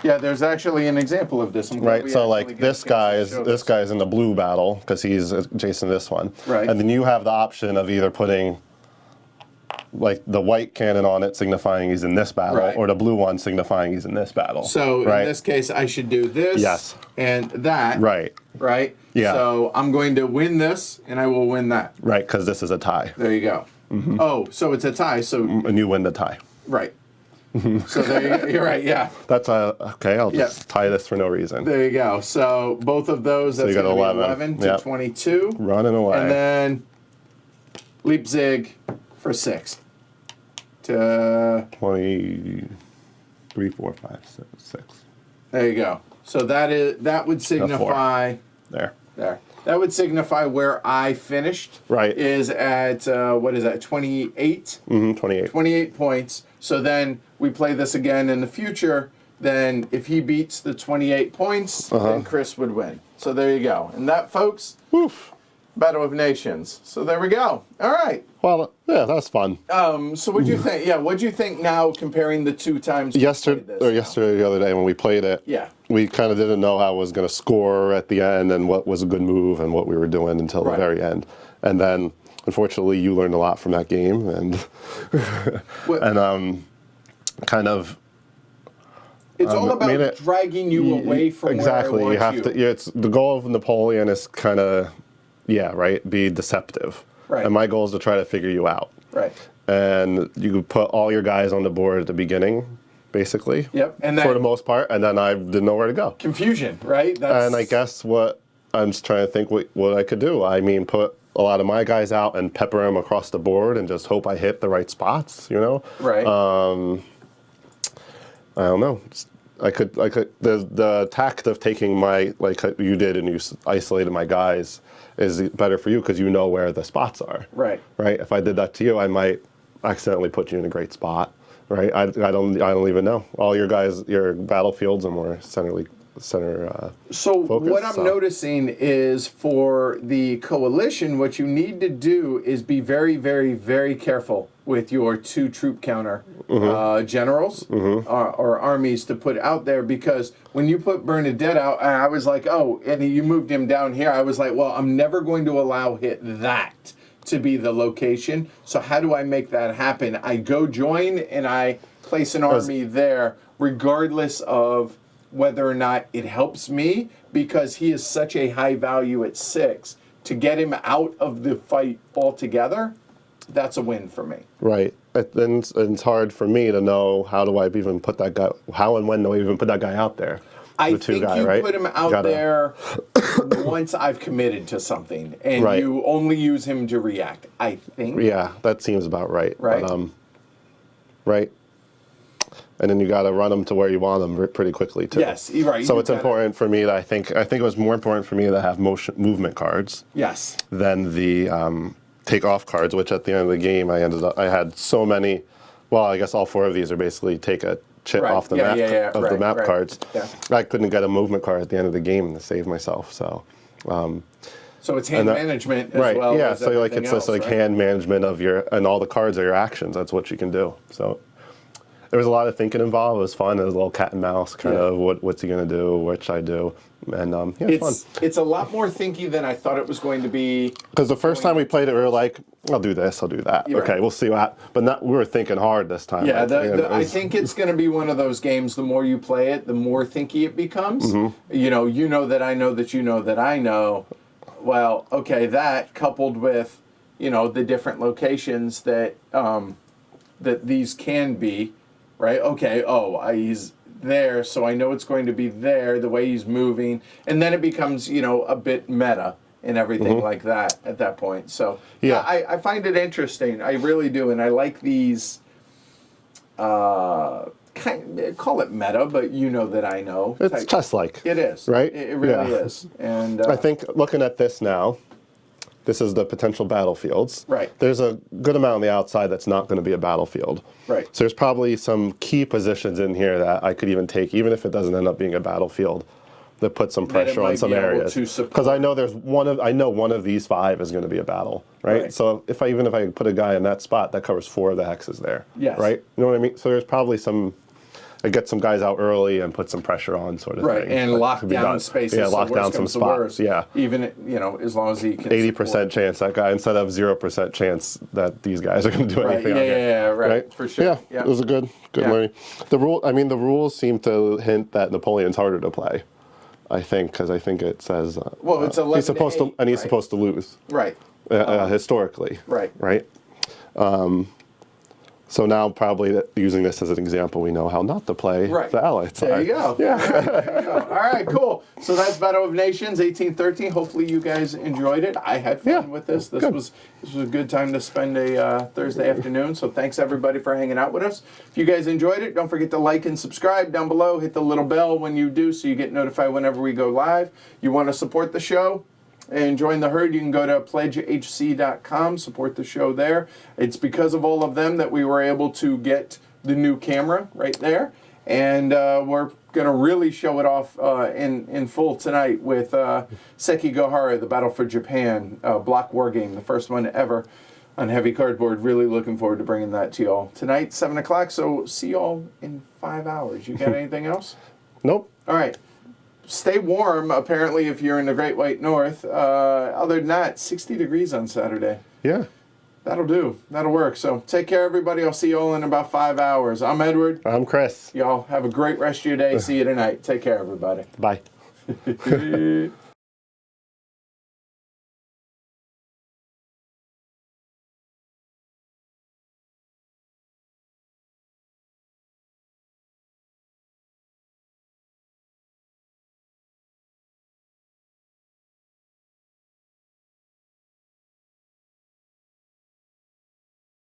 Yeah, there's actually an example of this. I'm glad right, we so actually like get a this chance to guy is show this guy's in the blue battle because he's adjacent to this one. Right. And then you have the option of either putting like the white cannon on it signifying he's in this battle, Right. or the blue one signifying he's in this battle. So right? in this case, I should do this. Yes. And that. Right. Right? Yeah. So I'm going to win this, and I will win that. Right, because this is a tie. There you go. Oh, so it's a tie. So, And you win the tie. right. So there you go. You're right, yeah. That's okay, I'll just Yeah. tie this for no reason. There you go. So both of those, that's you got going to be 11. 11 to Yep. 22. Running away. And then leap zig for 6. To 23, 4, 5, 6. there you go. So that would signify There. there. That would signify where I finished. Right. Is at what is that? 28. 28. 28 points. So then we play this again in the future. Then if he beats the 28 points, then Chris would win. So there you go. And that, folks, Woof. Battle of Nations. So there we go. All right. Well, yeah, that's fun. So what'd you think? Yeah, what'd you think now comparing the 2 times we Yesterday, played this now? the other day when we played it, Yeah. we kind of didn't know how I was going to score at the end and what was a good move and what we were doing until the Right. very end. And then, unfortunately, you learned a lot from that game and kind of. It's all about made it- dragging you away from exactly. where I want You have to. Yeah, it's the goal of Napoleon is kind of, be deceptive. Right. And my goal is to try to figure you out. Right. And you could put all your guys on the board at the beginning, basically. Yep. And then for the most part, and then I didn't know where to go. confusion, right? That's, And I guess what I'm just trying to think what I could do. I mean, put a lot of my guys out and pepper them across the board and just hope I hit the right spots. Right. I don't know. I could the tact of taking my like you did and you isolated my guys is better for you because you know where the spots are. Right. Right. If I did that to you, I might accidentally put you in a great spot. Right. I don't even know. All your guys, your battlefields are more center. So focus, what I'm so. noticing is for the coalition, what you need to do is be very, very, very careful with your 2 troop counter generals or armies to put out there, because when you put Bernadette out, I was like, oh, and you moved him down here. I was like, well, I'm never going to allow that to be the location. So how do I make that happen? I go join and I place an army there, regardless of whether or not it helps me, because he is such a high value at 6. To get him out of the fight altogether, that's a win for me. Right. Then it's hard for me to know how do I even put that guy, how and when do I even put that guy out there? I The two think guy, you right? put him out there once I've committed to something, and Right. you only use him to react, I think. Yeah, that seems about right. Right. But, right. And then you got to run them to where you want them pretty quickly too. Yes, you're right. So You it's gotta- important for me that I think it was more important for me to have movement cards Yes. than the take off cards, which at the end of the game I had so many. Well, I guess all 4 of these are basically take a chip Right. off the Yeah, map yeah, of the right, map right. cards. Yeah. I couldn't get a movement card at the end of the game to save myself. So. So it's hand management as Right. well Yeah. as So like everything it's just else, like right? hand management of and all the cards are your actions. That's what you can do. So there was a lot of thinking involved. It was fun. It was a little cat and mouse kind of what's he gonna do, what should I do, and it's fun. It's a lot more thinky than I thought it was going to be. Because the first time we played it, we were like, I'll do this, I'll do that. You're Okay, right. we'll see what. But we were thinking hard this time. Yeah, and it I was- think it's going to be one of those games. The more you play it, the more thinky it becomes. Mm-hmm. You know that I know that you know that I know. Well, okay, that coupled with the different locations that that these can be, right? Okay, he's there, so I know it's going to be there. The way he's moving, and then it becomes a bit meta and everything like that at that point. So Yeah. I find it interesting. I really do, and I like these. Call it meta, but that I know. It's type. just like. It is. Right? It really Yeah. is. And I think looking at this now, this is the potential battlefields. Right. There's a good amount on the outside that's not going to be a battlefield. Right. So there's probably some key positions in here that I could even take, even if it doesn't end up being a battlefield, that put some That it pressure on might some be able areas. to support. Because I know one of these 5 is going to be a battle, right? Right. So if I put a guy in that spot, that covers 4 of the hexes there. Yes. Right. You know what I mean? So there's probably I get some guys out early and put some pressure on, sort of right, thing. and That lock could be down done. spaces. Yeah, so lock worst down some comes to spots. worst. Yeah. Even as long as he can. 80% support. chance that guy instead of 0% chance that these guys are going to do Right, anything. yeah, right, for sure. Yeah, Yeah. it was a good Yeah. learning. The rules seem to hint that Napoleon's harder to play. I think because I think it says. Well, it's 11 he's supposed to to, 8, and he's right? supposed to lose Right. historically. Right. Right. So now, probably using this as an example, we know how not to play Right. the Allied side. There you go. Yeah. There you go. All right, cool. So that's Battle of Nations 1813. Hopefully you guys enjoyed it. I had fun Yeah, with this. This good. was a good time to spend a Thursday afternoon. So thanks everybody for hanging out with us. If you guys enjoyed it, don't forget to like and subscribe down below. Hit the little bell when you do so you get notified whenever we go live. You want to support the show and join the herd, you can go to pledgehc.com, support the show there. It's because of all of them that we were able to get the new camera right there. And we're going to really show it off in full tonight with Sekigahara, the Battle for Japan block war game, the first one ever on heavy cardboard. Really looking forward to bringing that to y'all tonight, 7 o'clock. So see y'all in 5 hours. You got anything else? Nope. All right. Stay warm, apparently, if you're in the Great White North. Other than that, 60 degrees on Saturday. Yeah. That'll do. That'll work. So take care, everybody. I'll see you all in about 5 hours. I'm Edward. I'm Chris. Y'all have a great rest of your day. See you tonight. Take care, everybody. Bye.